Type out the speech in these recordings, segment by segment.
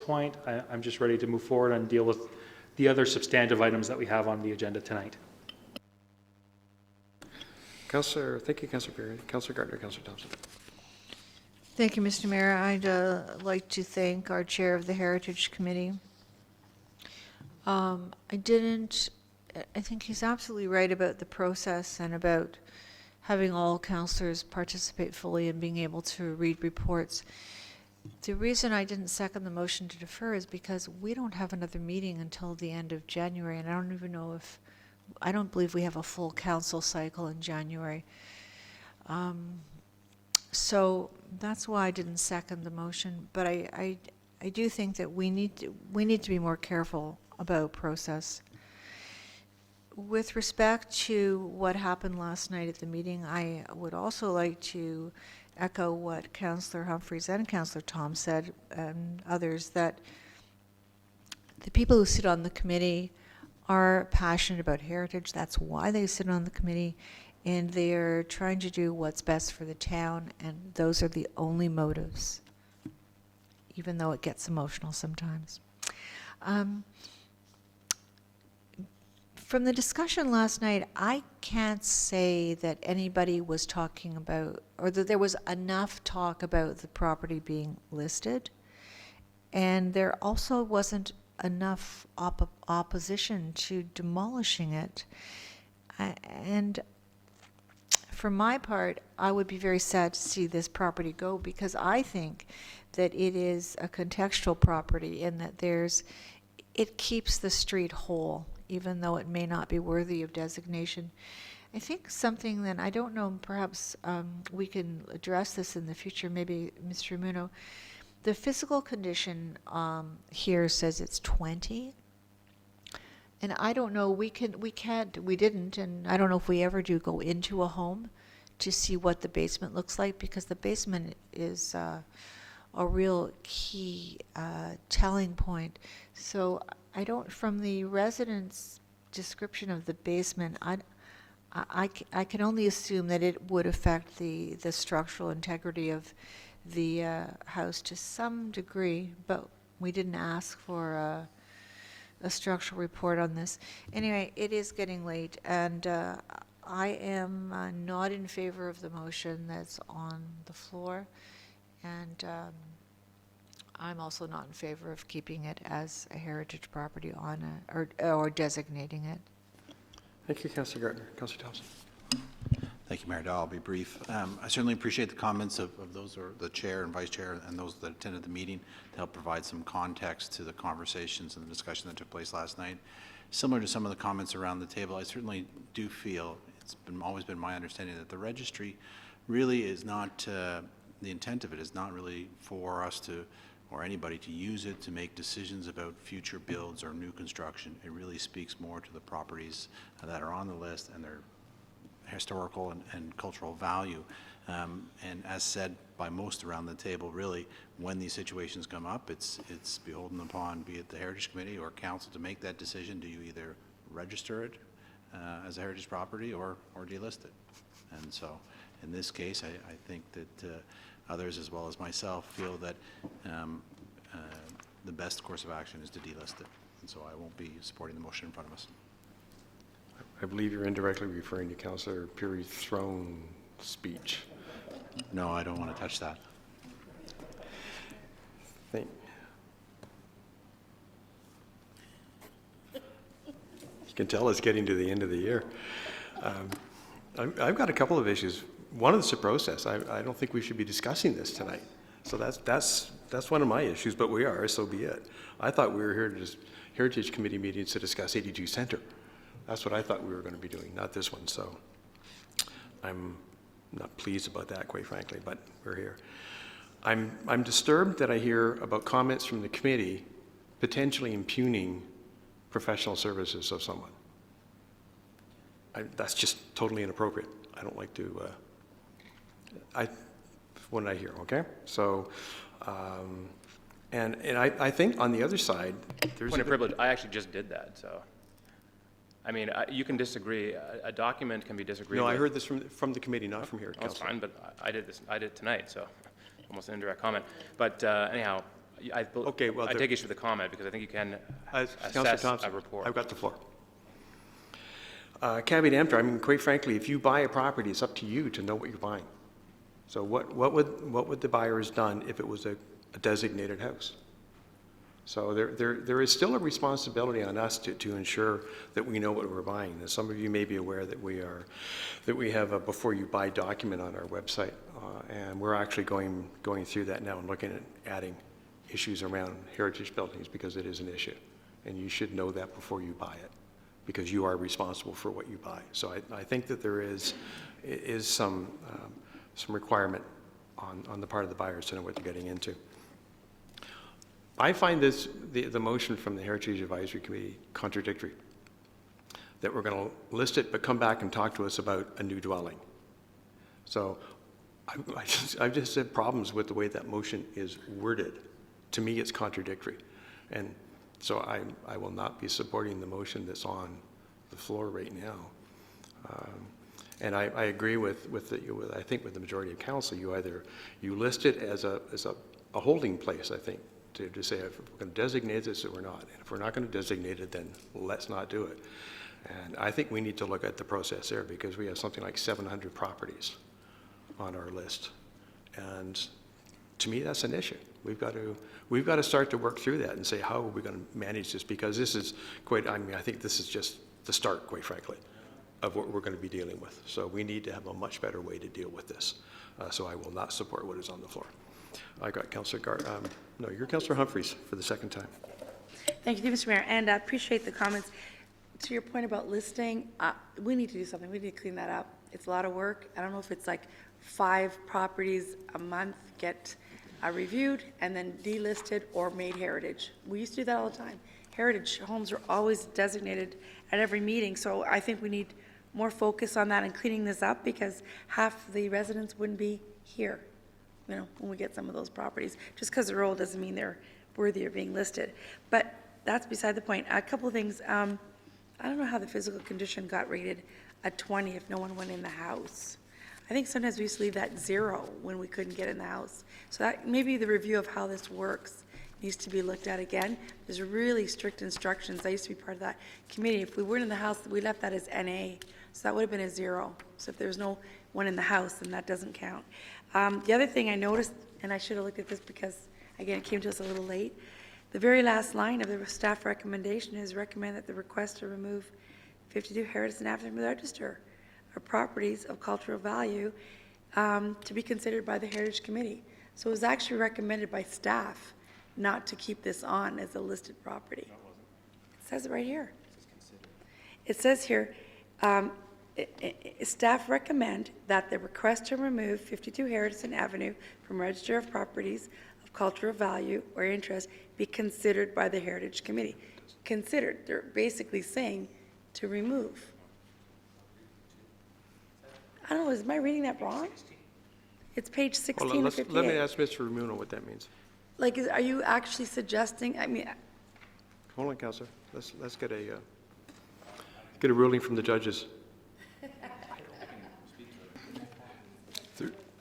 point. I'm just ready to move forward and deal with the other substantive items that we have on the agenda tonight. Councillor, thank you, Councillor Perry. Councillor Gardner, Councillor Thompson. Thank you, Mr. Mayor. I'd like to thank our chair of the Heritage Committee. I think he's absolutely right about the process and about having all councillors participate fully and being able to read reports. The reason I didn't second the motion to defer is because we don't have another meeting until the end of January, and I don't even know if, I don't believe we have a full council cycle in January. So that's why I didn't second the motion, but I do think that we need to be more careful about process. With respect to what happened last night at the meeting, I would also like to echo what Councillor Humphreys and Councillor Tom said, and others, that the people who sit on the committee are passionate about heritage. That's why they sit on the committee, and they're trying to do what's best for the town, and those are the only motives, even though it gets emotional sometimes. From the discussion last night, I can't say that anybody was talking about, or that there was enough talk about the property being listed, and there also wasn't enough opposition to demolishing it. And for my part, I would be very sad to see this property go, because I think that it is a contextual property in that it keeps the street whole, even though it may not be worthy of designation. I think something that, I don't know, perhaps we can address this in the future, maybe Mr. Muno. The physical condition here says it's 20. And I don't know, we didn't, and I don't know if we ever do go into a home to see what the basement looks like, because the basement is a real key telling point. So I don't, from the residents' description of the basement, I can only assume that it would affect the structural integrity of the house to some degree, but we didn't ask for a structural report on this. Anyway, it is getting late, and I am not in favor of the motion that's on the floor, and I'm also not in favor of keeping it as a heritage property or designating it. Thank you, Councillor Gardner. Councillor Thompson. Thank you, Mayor Dahl. I'll be brief. I certainly appreciate the comments of those, or the chair and vice chair, and those that attended the meeting, to help provide some context to the conversations and the discussion that took place last night. Similar to some of the comments around the table, I certainly do feel, it's always been my understanding that the registry really is not, the intent of it is not really for us to, or anybody to use it to make decisions about future builds or new construction. It really speaks more to the properties that are on the list and their historical and cultural value. And as said by most around the table, really, when these situations come up, it's beholden upon, be it the Heritage Committee or Council, to make that decision. Do you either register it as a heritage property or delist it? And so in this case, I think that others, as well as myself, feel that the best course of action is to delist it. And so I won't be supporting the motion in front of us. I believe you're indirectly referring to Councillor Perry's throne speech. No, I don't want to touch that. You can tell it's getting to the end of the year. I've got a couple of issues. One is the process. I don't think we should be discussing this tonight. So that's one of my issues, but we are, so be it. I thought we were here to just Heritage Committee meetings to discuss 82 Centre. That's what I thought we were going to be doing, not this one. So I'm not pleased about that, quite frankly, but we're here. I'm disturbed that I hear about comments from the committee potentially impugning professional services of someone. That's just totally inappropriate. I don't like to, what I hear, okay? So, and I think on the other side, there's point of privilege. I actually just did that, so. I mean, you can disagree. A document can be disagreed with. No, I heard this from the committee, not from here. That's fine, but I did it tonight, so almost an indirect comment. But anyhow, Okay, well, I the- take issue with the comment because I think you can Councillor assess Thompson, a report. I've got the floor. Caveat emptor, I mean, quite frankly, if you buy a property, it's up to you to know what you're buying. So what would the buyers done if it was a designated house? So there is still a responsibility on us to ensure that we know what we're buying. And some of you may be aware that we have a before you buy document on our website, and we're actually going through that now and looking at adding issues around heritage buildings because it is an issue, and you should know that before you buy it, because you are responsible for what you buy. So I think that there is some requirement on the part of the buyers to know what they're getting into. I find the motion from the Heritage Advisory Committee contradictory, that we're going to list it but come back and talk to us about a new dwelling. So I've just had problems with the way that motion is worded. To me, it's contradictory. And so I will not be supporting the motion that's on the floor right now. And I agree with I think with the majority of council, you list it as a holding place, I think, to say if we're going to designate this or we're not. And if we're not going to designate it, then let's not do it. And I think we need to look at the process there because we have something like 700 properties on our list. And to me, that's an issue. We've got to start to work through that and say, how are we going to manage this? Because this is I think this is just the start, quite frankly, of what we're going to be dealing with. So we need to have a much better way to deal with this. So I will not support what is on the floor. I got Councillor you're Councillor Humphreys for the second time. Thank you, Mr. Mayor, and I appreciate the comments. To your point about listing, we need to do something. We need to clean that up. It's a lot of work. I don't know if it's like 5 properties a month get reviewed and then delisted or made heritage. We used to do that all the time. Heritage homes are always designated at every meeting, so I think we need more focus on that and cleaning this up because half the residents wouldn't be here, when we get some of those properties. Just because they're old doesn't mean they're worthy of being listed. But that's beside the point. A couple of things. I don't know how the physical condition got rated a 20 if no one went in the house. I think sometimes we used to leave that 0 when we couldn't get in the house. So that maybe the review of how this works needs to be looked at again. There's really strict instructions. I used to be part of that committee. If we weren't in the house, we left that as NA. So that would have been a 0. So if there was no one in the house, then that doesn't count. The other thing I noticed, and I should have looked at this because, again, it came to us a little late, the very last line of the staff recommendation is recommend that the request to remove 52 Heritage Avenue from the register of properties of cultural value to be considered by the Heritage Committee. So it was actually recommended by staff not to keep this on as a listed property. It says it right here. It says here, staff recommend that the request to remove 52 Harrison Avenue from Register of Properties of Cultural Value or Interest be considered by the Heritage Committee. Considered, they're basically saying to remove. I don't know, am I reading that wrong? It's page 16 Well, of 58. let me ask Mr. Ramuno what that means. Like, are you actually suggesting, I mean, Hold on, Councillor. Let's get a ruling from the judges.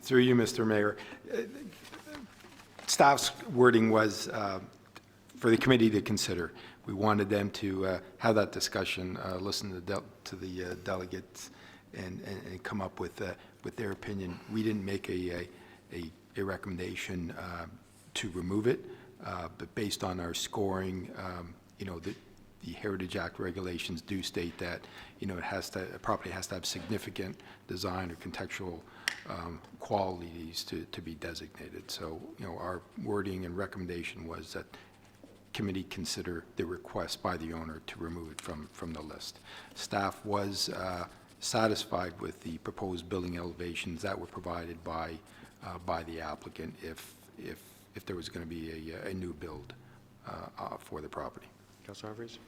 Through you, Mr. Mayor. Staff's wording was for the committee to consider. We wanted them to have that discussion, listen to the delegates, and come up with their opinion. We didn't make a recommendation to remove it, but based on our scoring, the Heritage Act regulations do state that a property has to have significant design or contextual qualities to be designated. So our wording and recommendation was that committee consider the request by the owner to remove it from the list. Staff was satisfied with the proposed building elevations that were provided by the applicant if there was going to be a new build for the property. Councillor Humphreys?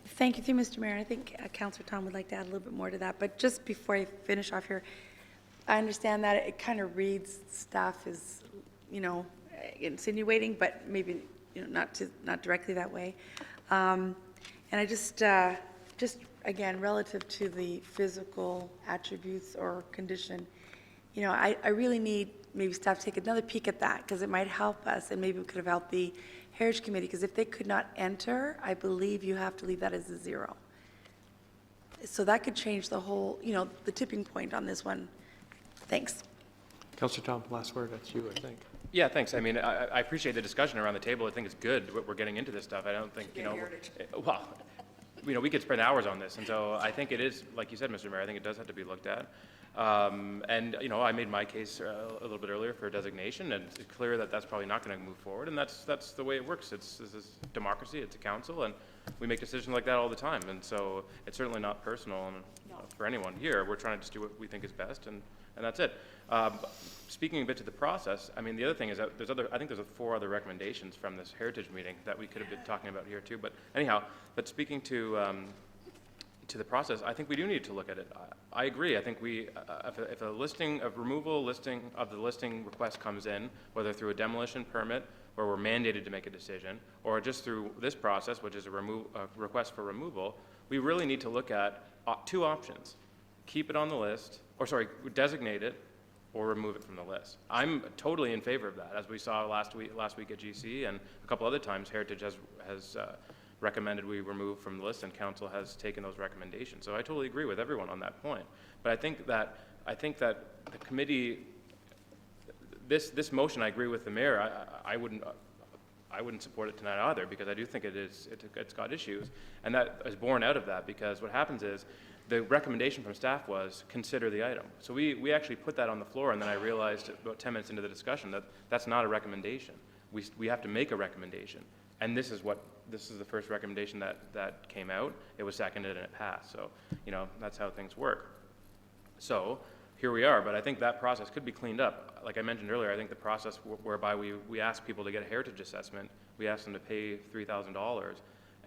thank you, through Mr. Mayor. I think Councillor Tom would like to add a little bit more to that. But just before I finish off here, I understand that it kind of reads staff is, insinuating, but maybe not directly that way. And I just again, relative to the physical attributes or condition, I really need maybe staff take another peek at that, because it might help us, and maybe we could have helped the Heritage Committee, because if they could not enter, I believe you have to leave that as a 0. So that could change the whole, the tipping point on this one. Thanks. Councillor Tom, last word, that's you, I think. Yeah, thanks. I mean, I appreciate the discussion around the table. I think it's good we're getting into this stuff. I don't think, well, we could spend hours on this. And so I think it is, like you said, Mr. Mayor, I think it does have to be looked at. And, I made my case a little bit earlier for a designation, and it's clear that that's probably not going to move forward. And that's the way it works. This is democracy. It's a council, and we make decisions like that all the time. And so it's certainly not personal for anyone here. We're trying to just do what we think is best, and that's it. Speaking a bit to the process, I mean, the other thing is that I think there's 4 other recommendations from this heritage meeting that we could have been talking about here too. But anyhow, speaking to the process, I think we do need to look at it. I agree. I think if a listing of the listing request comes in, whether through a demolition permit where we're mandated to make a decision, or just through this process, which is a request for removal, we really need to look at 2 options: keep it on the list, designate it, or remove it from the list. I'm totally in favor of that, as we saw last week at GC, and a couple other times Heritage has recommended we remove from the list, and council has taken those recommendations. So I totally agree with everyone on that point. But I think that the committee, this motion, I agree with the mayor. I wouldn't support it tonight either, because I do think it's got issues, and that is born out of that, because what happens is the recommendation from staff was consider the item. So we actually put that on the floor, and then I realized about 10 minutes into the discussion that that's not a recommendation. We have to make a recommendation, and this is the first recommendation that came out. It was seconded and it passed. So that's how things work. So here we are, but I think that process could be cleaned up. Like I mentioned earlier, I think the process whereby we ask people to get a heritage assessment, we ask them to pay $3,000.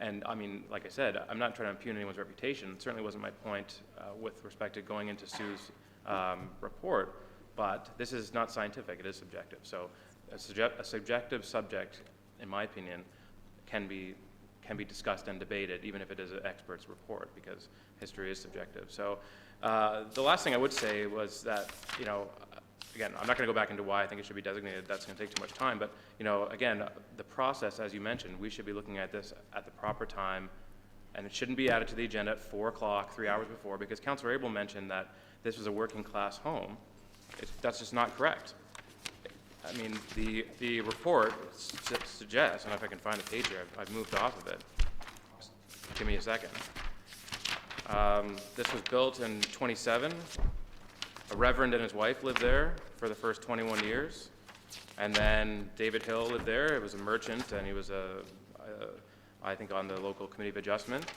And I mean, like I said, I'm not trying to impugn anyone's reputation. It certainly wasn't my point with respect to going into Sue's report, but this is not scientific, it is subjective. So a subjective subject, in my opinion, can be discussed and debated, even if it is an expert's report, because history is subjective. So the last thing I would say was that, again, I'm not going to go back into why I think it should be designated. That's going to take too much time. But, again, the process, as you mentioned, we should be looking at this at the proper time, and it shouldn't be added to the agenda at 4 o'clock, 3 hours before, because Councillor Abel mentioned that this was a working class home. That's just not correct. I mean, the report suggests, and if I can find the page here, I've moved off of it. Just give me a second. This was built in 27. A reverend and his wife lived there for the first 21 years. And then David Hill lived there. He was a merchant, and he was I think on the local committee of adjustment.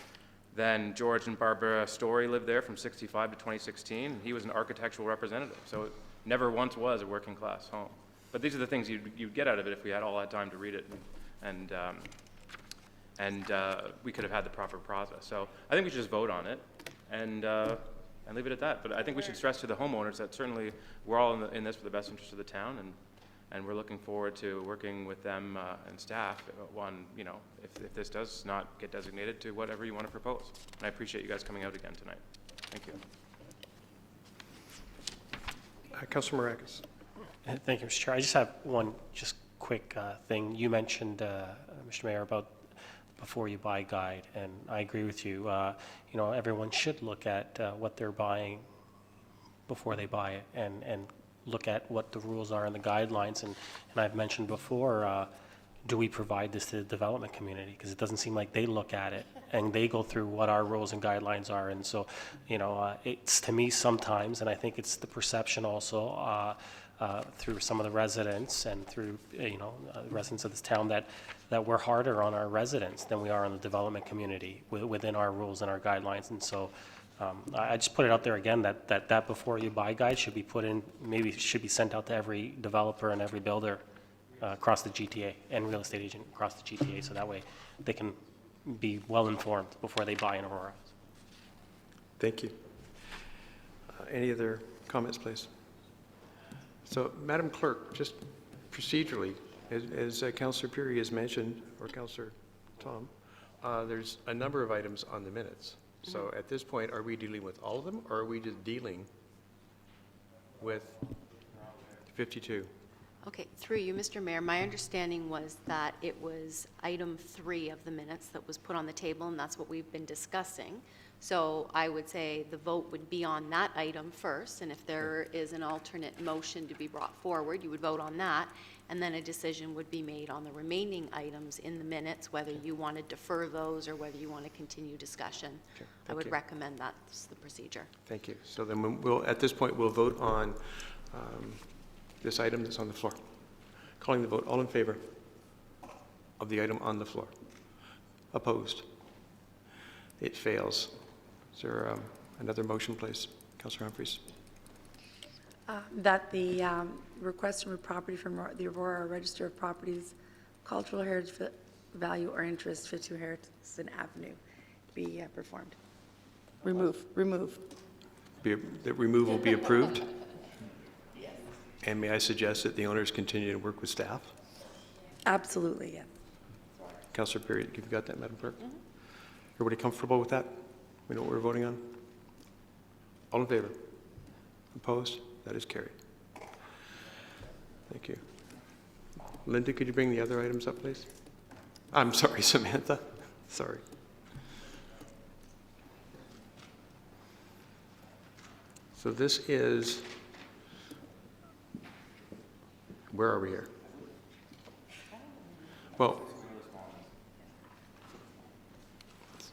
Then George and Barbara Story lived there from 65 to 2016. He was an architectural representative. So it never once was a working class home. But these are the things you'd get out of it if we had all that time to read it, and we could have had the proper process. So I think we should just vote on it and leave it at that. But I think we should stress to the homeowners that certainly we're all in this for the best interest of the town, and we're looking forward to working with them and staff on, if this does not get designated, to whatever you want to propose. And I appreciate you guys coming out again tonight. Thank you. Councillor Maragos. Thank you, Mr. Chair. I just have one quick thing. You mentioned, Mr. Mayor, about before you buy guide, and I agree with you. Everyone should look at what they're buying before they buy it, and look at what the rules are and the guidelines. And I've mentioned before, do we provide this to the development community? Because it doesn't seem like they look at it and they go through what our rules and guidelines are. And so, it's to me sometimes, and I think it's the perception also, through some of the residents and through residents of this town, that we're harder on our residents than we are on the development community within our rules and our guidelines. And so I just put it out there again that before you buy guide should be put in, maybe should be sent out to every developer and every builder across the GTA and real estate agent across the GTA, so that way they can be well informed before they buy in Aurora. Thank you. Any other comments, please? So, Madam Clerk, just procedurally, as Councillor Puri has mentioned, or Councillor Tom, there's a number of items on the minutes. So at this point, are we dealing with all of them, or are we just dealing with 52. Okay, through you, Mr. Mayor, my understanding was that it was item 3 of the minutes that was put on the table, and that's what we've been discussing. So I would say the vote would be on that item first, and if there is an alternate motion to be brought forward, you would vote on that, and then a decision would be made on the remaining items in the minutes, whether you want to defer those or whether you want to continue discussion. Okay, I thank would you. recommend that's the procedure. Thank you. So then we'll, at this point, we'll vote on this item that's on the floor. Calling the vote. All in favor of the item on the floor? Opposed? It fails. Is there another motion, please? Councillor Humphries. That the request to remove property from the Aurora Register of Properties, Cultural Heritage Value or Interest, 52 Harrison Avenue, be performed. Remove. That removal be approved? Yes. And may I suggest that the owners continue to work with staff? Absolutely, yeah. Councillor Perry, you've got that, Madam Clerk? Everybody comfortable with that? We know what we're voting on? All in favor? Opposed? That is carried. Thank you. Linda, could you bring the other items up, please? I'm sorry, Samantha. Sorry. So this is, where are we here? Well,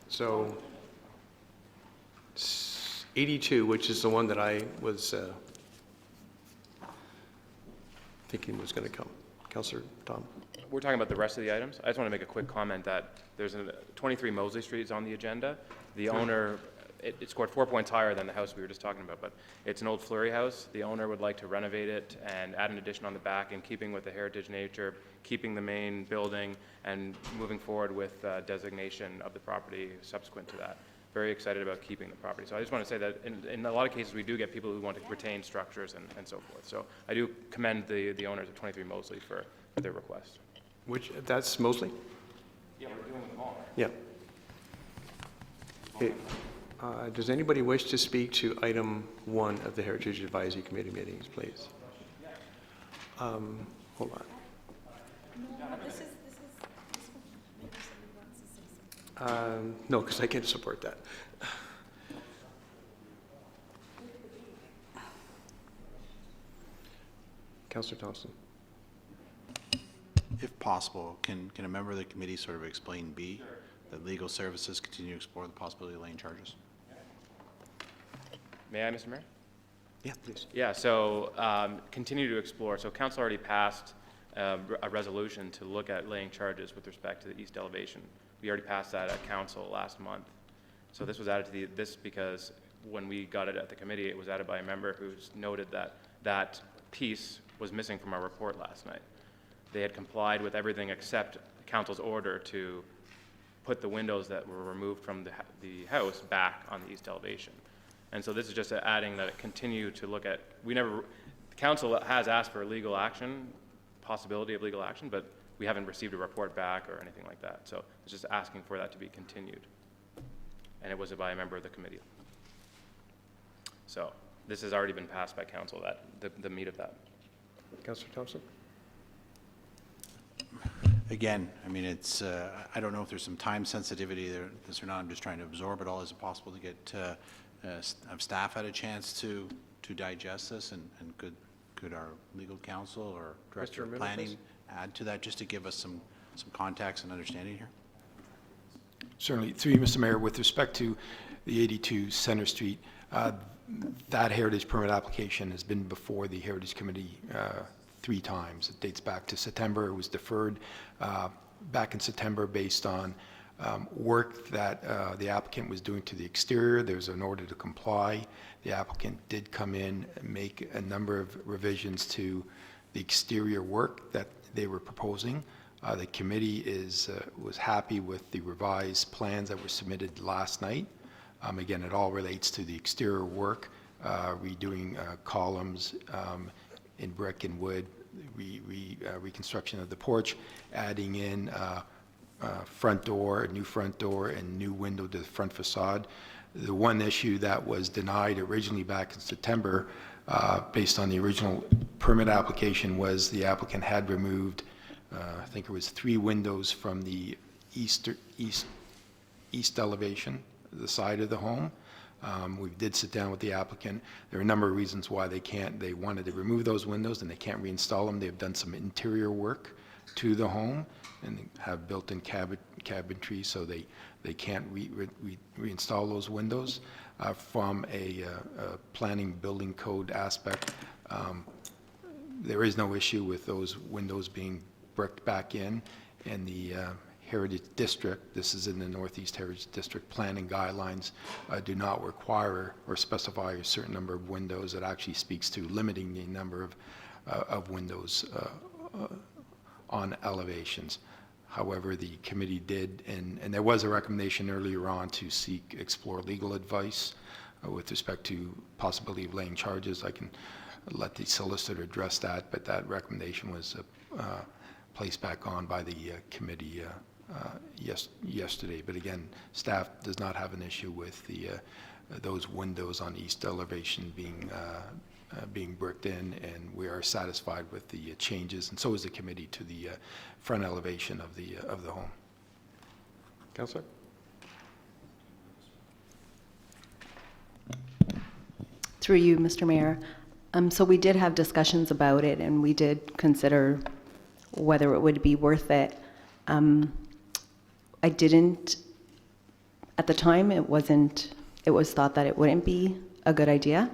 so 82, which is the one that I was thinking was going to come. Councillor Tom. We're talking about the rest of the items. I just want to make a quick comment that there's 23 Mosley Street is on the agenda. The owner, it scored 4 points higher than the house we were just talking about, but it's an old flurry house. The owner would like to renovate it and add an addition on the back in keeping with the heritage nature, keeping the main building, and moving forward with designation of the property subsequent to that. Very excited about keeping the property. So I just want to say that in a lot of cases, we do get people who want to retain structures and so forth. So I do commend the owners of 23 Mosley for their request. Which, that's Mosley? Yeah, we're doing them all. Yeah. Okay. Does anybody wish to speak to item 1 of the Heritage Advisory Committee meetings, please? Hold on. No, because I can't support that. Councillor Thompson. If possible, can a member of the committee sort of explain B, that legal services continue to explore the possibility of laying charges? May I, Mr. Mayor? Yeah, please. Yeah, so continue to explore. So council already passed a resolution to look at laying charges with respect to the east elevation. We already passed that at council last month. So this was added to this because when we got it at the committee, it was added by a member who's noted that that piece was missing from our report last night. They had complied with everything except council's order to put the windows that were removed from the house back on the east elevation. And so this is just adding that it continue to look at, the council has asked for legal action, possibility of legal action, but we haven't received a report back or anything like that. So it's just asking for that to be continued. And it was by a member of the committee. So this has already been passed by council, the meat of that. Councillor Thompson. Again, I mean, it's, I don't know if there's some time sensitivity there, this or not. I'm just trying to absorb it all. Is it possible to get have staff had a chance to digest this, and could our legal counsel or director of planning add to that just to give us some context and understanding here? Certainly. Through you, Mr. Mayor, with respect to the 82 Center Street, that heritage permit application has been before the Heritage Committee 3 times. It dates back to September. It was deferred back in September based on work that the applicant was doing to the exterior. There was an order to comply. The applicant did come in and make a number of revisions to the exterior work that they were proposing. The committee was happy with the revised plans that were submitted last night. Again, it all relates to the exterior work, redoing columns in brick and wood, reconstruction of the porch, adding in front door, a new front door, and new window to the front facade. The one issue that was denied originally back in September based on the original permit application, was the applicant had removed, I think it was 3 windows from the east elevation, the side of the home. We did sit down with the applicant. There are a number of reasons why they wanted to remove those windows and they can't reinstall them. They've done some interior work to the home and have built-in cabinetry, so they can't reinstall those windows. From a planning building code aspect, there is no issue with those windows being bricked back in the Heritage District. This is in the Northeast Heritage District planning guidelines, do not require or specify a certain number of windows. It actually speaks to limiting the number of windows on elevations. However, the committee did, and there was a recommendation earlier on to explore legal advice with respect to possibility of laying charges. I can let the solicitor address that, but that recommendation was placed back on by the committee yesterday. But again, staff does not have an issue with those windows on east elevation being bricked in, and we are satisfied with the changes, and so is the committee, to the front elevation of the home. Councillor? Through you, Mr. Mayor. So we did have discussions about it, and we did consider whether it would be worth it. I didn't, at the time, it was thought that it wouldn't be a good idea.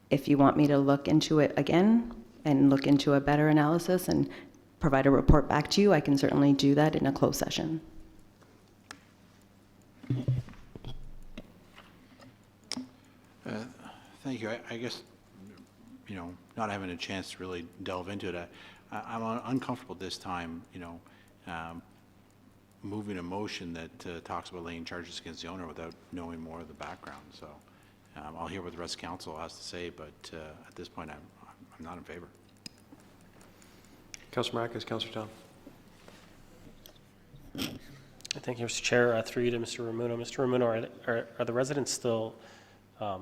If you want me to look into it again and look into a better analysis and provide a report back to you, I can certainly do that in a closed session. Thank you. I guess, not having a chance to really delve into it, I'm uncomfortable this time, moving a motion that talks about laying charges against the owner without knowing more of the background. So I'll hear what the rest of council has to say, but at this point, I'm not in favor. Councillor Marcus, Councillor Tom. Thank you, Mr. Chair. Through you to Mr. Ramuno. Mr. Ramuno, are the residents still, are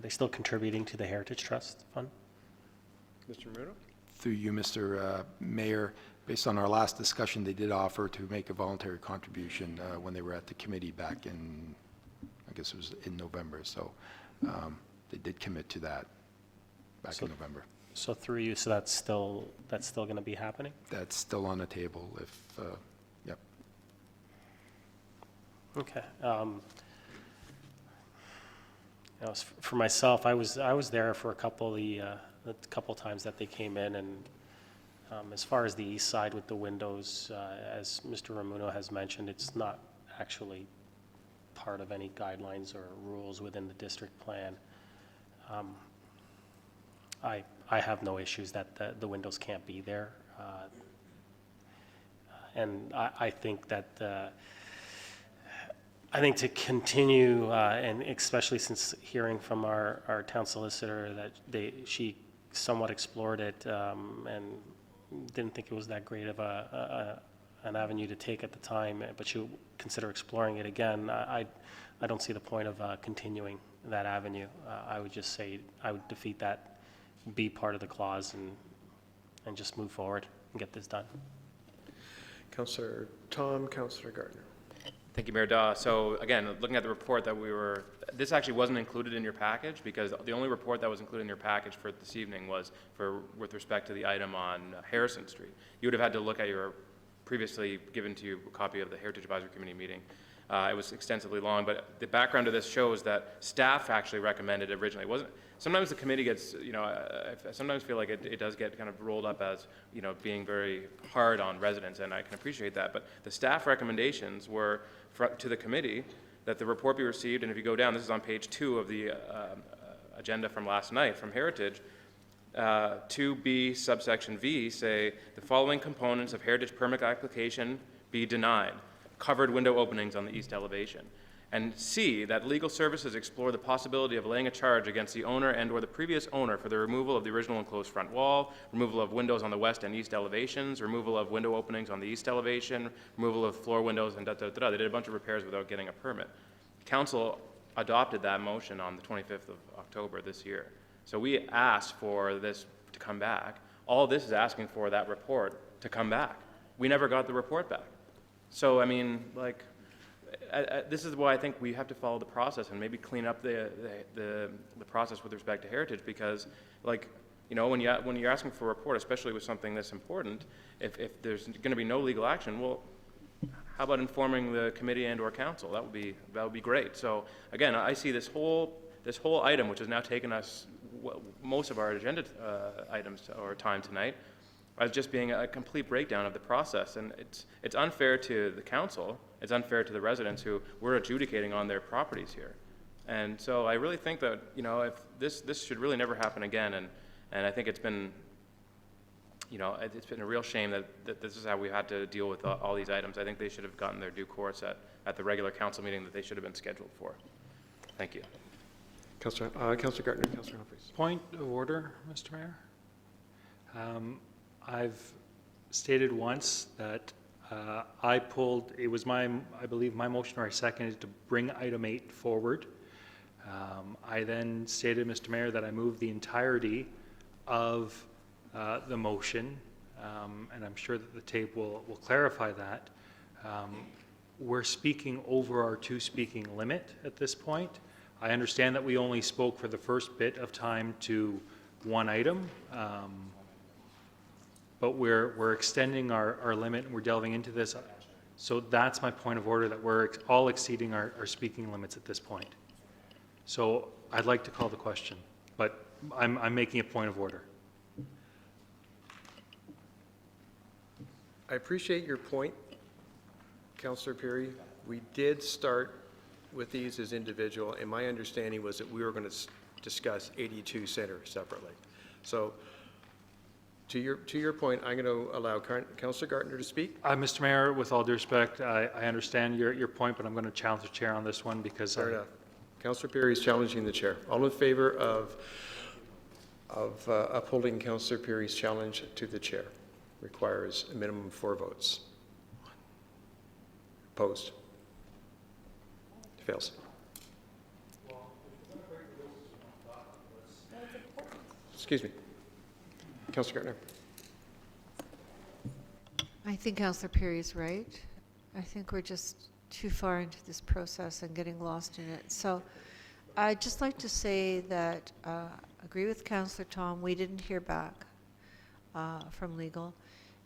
they still contributing to the Heritage Trust Fund? Mr. Maruno? Through you, Mr. Mayor, based on our last discussion, they did offer to make a voluntary contribution when they were at the committee back in, I guess it was in November. So they did commit to that back in November. So through you, so that's still going to be happening? That's still on the table. Yep. Okay. For myself, I was there for a couple times that they came in, and as far as the east side with the windows, as Mr. Ramuno has mentioned, it's not actually part of any guidelines or rules within the district plan. I have no issues that the windows can't be there, and I think that. I think to continue, and especially since hearing from our town solicitor that she somewhat explored it and didn't think it was that great of an avenue to take at the time, but she'll consider exploring it again. I don't see the point of continuing that avenue. I would just say I would defeat that, be part of the clause, and just move forward and get this done. Councillor Tom, Councillor Gardner. Thank you, Mayor Daw. So again, looking at the report that this actually wasn't included in your package, because the only report that was included in your package for this evening was with respect to the item on Harrison Street. You would have had to look at your previously given to you a copy of the Heritage Advisory Committee meeting. It was extensively long, but the background to this shows that staff actually recommended originally. It wasn't. Sometimes the committee gets, I sometimes feel like it does get kind of rolled up as, being very hard on residents, and I can appreciate that. But the staff recommendations were to the committee that the report be received, and if you go down, this is on page 2 of the agenda from last night from Heritage, 2B subsection V say the following components of Heritage permit application be denied. Covered window openings on the east elevation. And C, that legal services explore the possibility of laying a charge against the owner and or the previous owner for the removal of the original enclosed front wall, removal of windows on the west and east elevations, removal of window openings on the east elevation, removal of floor windows, and da-da-da-da. They did a bunch of repairs without getting a permit. Council adopted that motion on the 25th of October this year. So we asked for this to come back. All this is asking for that report to come back. We never got the report back. So, I mean, like, this is why I think we have to follow the process and maybe clean up the process with respect to heritage, because, like, you know, when you're asking for a report, especially with something this important, if there's going to be no legal action, well, how about informing the committee and/or council? That would be great. So again, I see this whole item, which has now taken us most of our agenda items or time tonight, as just being a complete breakdown of the process, and it's unfair to the council. It's unfair to the residents who we're adjudicating on their properties here. And so I really think that, you know, if this should really never happen again, and I think it's been, you know, it's been a real shame that this is how we had to deal with all these items. I think they should have gotten their due course at the regular council meeting that they should have been scheduled for. Thank you. Councillor Gartner, Councillor Humphreys. Point of order, Mr. Mayor. I've stated once that I pulled, it was I believe my motion, or I seconded, to bring item 8 forward. I then stated, Mr. Mayor, that I moved the entirety of the motion, and I'm sure that the tape will clarify that. We're speaking over our 2-speaking limit at this point. I understand that we only spoke for the first bit of time to one item, but we're extending our limit, and we're delving into this. So that's my point of order, that we're all exceeding our speaking limits at this point. So I'd like to call the question, but I'm making a point of order. I appreciate your point, Councillor Perry. We did start with these as individual, and my understanding was that we were going to discuss 82 Center separately. So to your point, I'm going to allow Councillor Gartner to speak. Mr. Mayor, with all due respect, I understand your point, but I'm going to challenge the chair on this one because Fair enough. Councillor Perry is challenging the chair. All in favor of upholding Councillor Perry's challenge to the chair? Requires a minimum of 4 votes. Opposed? Fails. Excuse me. Councillor Gartner. I think Councillor Perry is right. I think we're just too far into this process and getting lost in it. So I'd just like to say that agree with Councillor Tom. We didn't hear back from legal,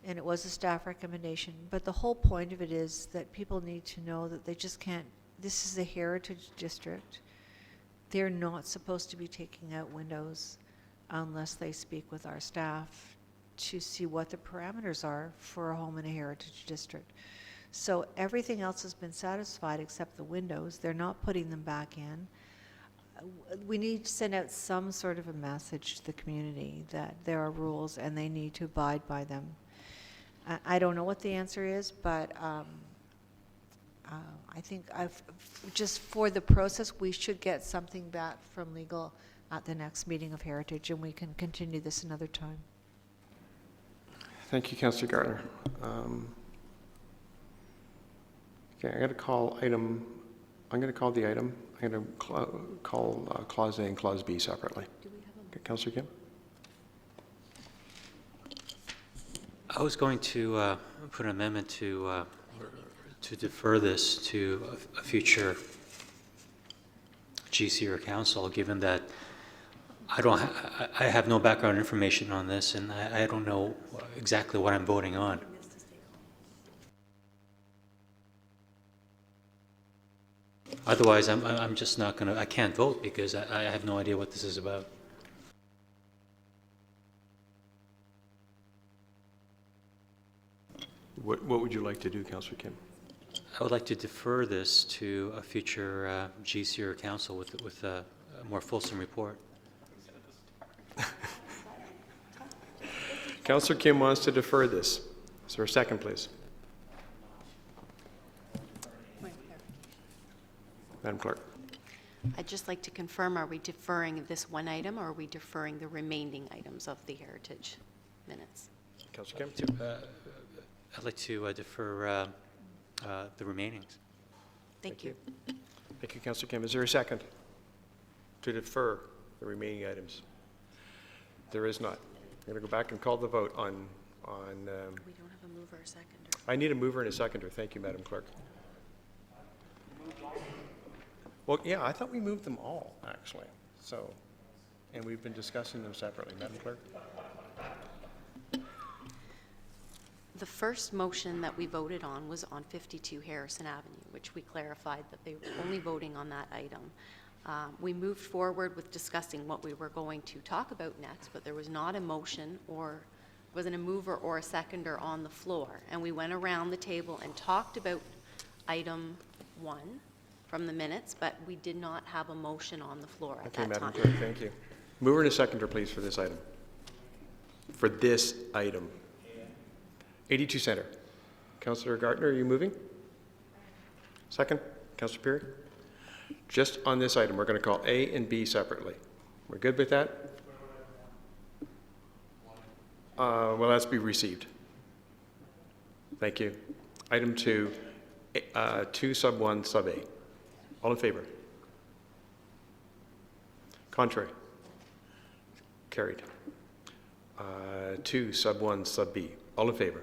and it was a staff recommendation. But the whole point of it is that people need to know that they just can't, this is a heritage district. They're not supposed to be taking out windows unless they speak with our staff to see what the parameters are for a home in a heritage district. So everything else has been satisfied except the windows. They're not putting them back in. We need to send out some sort of a message to the community that there are rules and they need to abide by them. I don't know what the answer is, but I think just for the process, we should get something back from legal at the next meeting of Heritage, and we can continue this another time. Thank you, Councillor Gartner. Okay, I'm going to call the item. I'm going to call Clause A and Clause B separately. Okay, Councillor Kim? I was going to put an amendment to defer this to a future GC or council, given that I have no background information on this, and I don't know exactly what I'm voting on. Otherwise, I'm just not going to, I can't vote because I have no idea what this is about. What would you like to do, Councillor Kim? I would like to defer this to a future GC or council with a more fulsome report. Councillor Kim wants to defer this. Is there a second, please? Madam Clerk. I'd just like to confirm, are we deferring this one item, or are we deferring the remaining items of the heritage minutes? Councillor Kim. I'd like to defer the remainings. Thank you. Thank you, Councillor Kim. Is there a second to defer the remaining items? There is not. I'm going to go back and call the vote on. We don't have a mover or seconder. I need a mover and a seconder. Thank you, Madam Clerk. Well, yeah, I thought we moved them all, actually. So, and we've been discussing them separately, Madam Clerk. The first motion that we voted on was on 52 Harrison Avenue, which we clarified that they were only voting on that item. We moved forward with discussing what we were going to talk about next, but there was not a motion or wasn't a mover or a seconder on the floor. And we went around the table and talked about item 1 from the minutes, but we did not have a motion on the floor at Okay, that Madam time. Clerk, thank you. Mover and a seconder, please, for this item. For this item. 82 Centre. Councillor Gartner, are you moving? Second? Councillor Perry? Just on this item, we're going to call A and B separately. We're good with that? Well, that's be received. Thank you. Item 2, 2 sub 1 sub A. All in favor? Contrary? Carried. 2 sub 1 sub B. All in favor?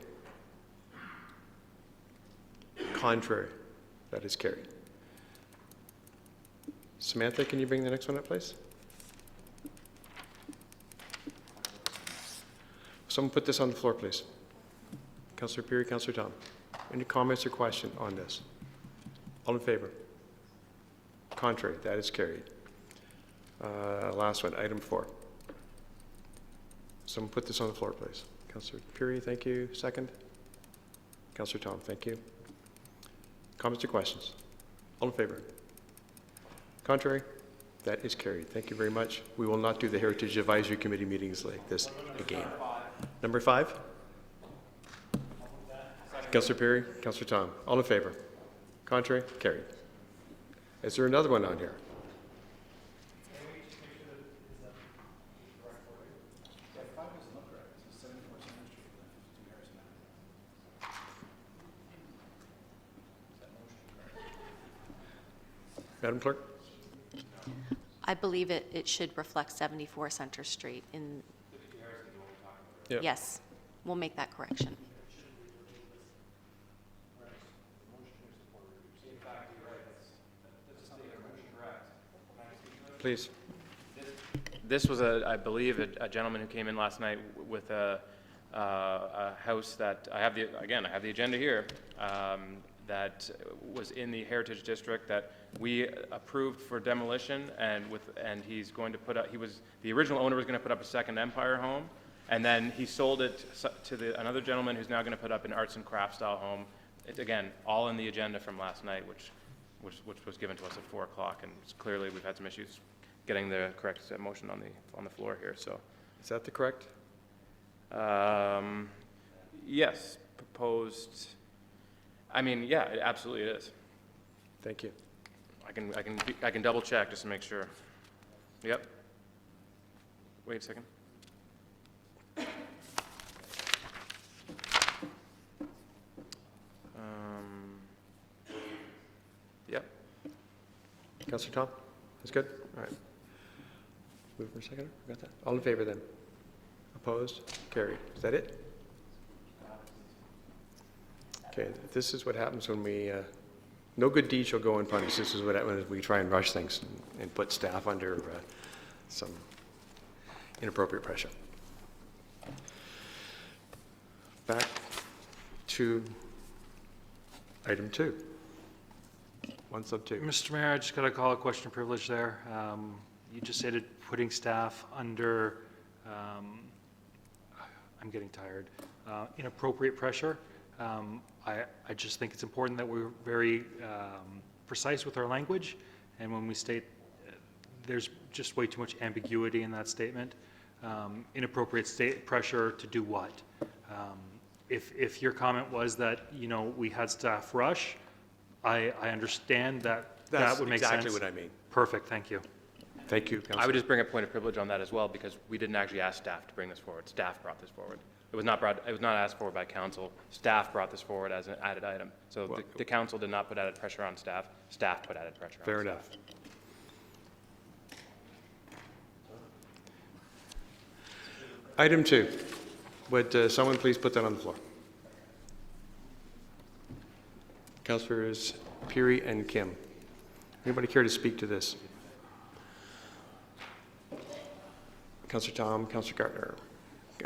Contrary? That is carried. Samantha, can you bring the next one up, please? Someone put this on the floor, please. Councillor Peary, Councillor Tom. Any comments or question on this? All in favor? Contrary? That is carried. Last one, item 4. Someone put this on the floor, please. Councillor Peary, thank you. Second? Councillor Tom, thank you. Comments or questions? All in favor? Contrary? That is carried. Thank you very much. We will not do the Heritage Advisory Committee meetings like this again. Number 5? Councillor Perry, Councillor Tom. All in favor? Contrary? Carried. Is there another one on here? Madam Clerk? I believe it should reflect 74 Center Street in, Yeah. yes, we'll make that correction. Please. This was, I believe, a gentleman who came in last night with a house that, I have the agenda here, that was in the Heritage District that we approved for demolition, and he's going to put up, the original owner was going to put up a second Empire home, and then he sold it to another gentleman who's now going to put up an arts and crafts style home. It's, again, all in the agenda from last night, which was given to us at 4 o'clock, and clearly we've had some issues getting the correct motion on the floor here, so. Is that the correct? Yes, proposed, I mean, yeah, it absolutely is. Thank you. I can double check just to make sure. Yep. Wait a second. Yep. Councillor Tom? That's good? All right. Move for a second. Got that? All in favor then? Opposed? Carried. Is that it? Okay, this is what happens when we, no good deed shall go unpunished. This is what happens when we try and rush things and put staff under some inappropriate pressure. Back to item 2. 1 sub 2. Mr. Mayor, I just got to call a question of privilege there. You just stated putting staff under, I'm getting tired, inappropriate pressure. I just think it's important that we're very precise with our language, and when we state there's just way too much ambiguity in that statement. Inappropriate pressure to do what? If your comment was that, you know, we had staff rush, I understand that that would make sense. That's exactly what I mean. Perfect, thank you. Thank you, Councillor. I would just bring a point of privilege on that as well, because we didn't actually ask staff to bring this forward. Staff brought this forward. It was not asked for by council. Staff brought this forward as an added item. So the council did not put added pressure on staff. Staff put added pressure on staff. Fair enough. Item 2. Would someone please put that on the floor? Councillors Peary and Kim. Anybody care to speak to this? Councillor Tom, Councillor Gartner.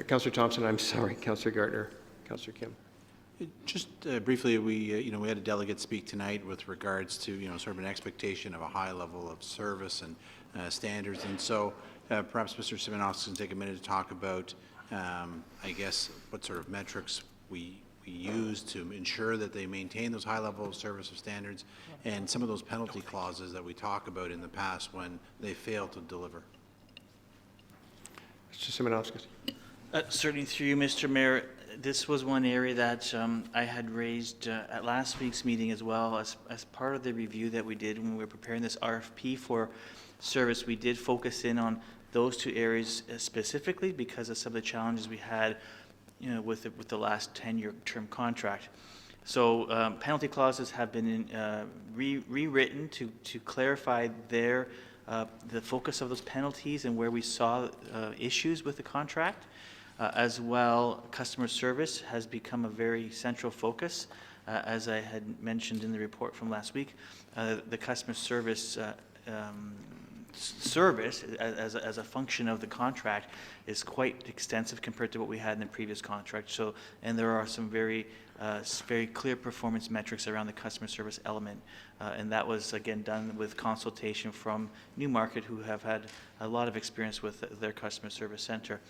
Councillor Thompson, I'm sorry, Councillor Gartner, Councillor Kim. Just briefly, we had a delegate speak tonight with regards to, sort of an expectation of a high level of service and standards. And so perhaps Mr. Simonovsky can take a minute to talk about, I guess, what sort of metrics we use to ensure that they maintain those high level of service of standards and some of those penalty clauses that we talk about in the past when they fail to deliver. Mr. Simonovsky. Certainly through you, Mr. Mayor, this was one area that I had raised at last week's meeting as well as part of the review that we did when we were preparing this RFP for service. We did focus in on those two areas specifically because of some of the challenges we had with the last 10-year term contract. So penalty clauses have been rewritten to clarify the focus of those penalties and where we saw issues with the contract. As well, customer service has become a very central focus. As I had mentioned in the report from last week, the customer service as a function of the contract is quite extensive compared to what we had in the previous contract. So, and there are some very clear performance metrics around the customer service element. And that was, again, done with consultation from Newmarket, who have had a lot of experience with their customer service center.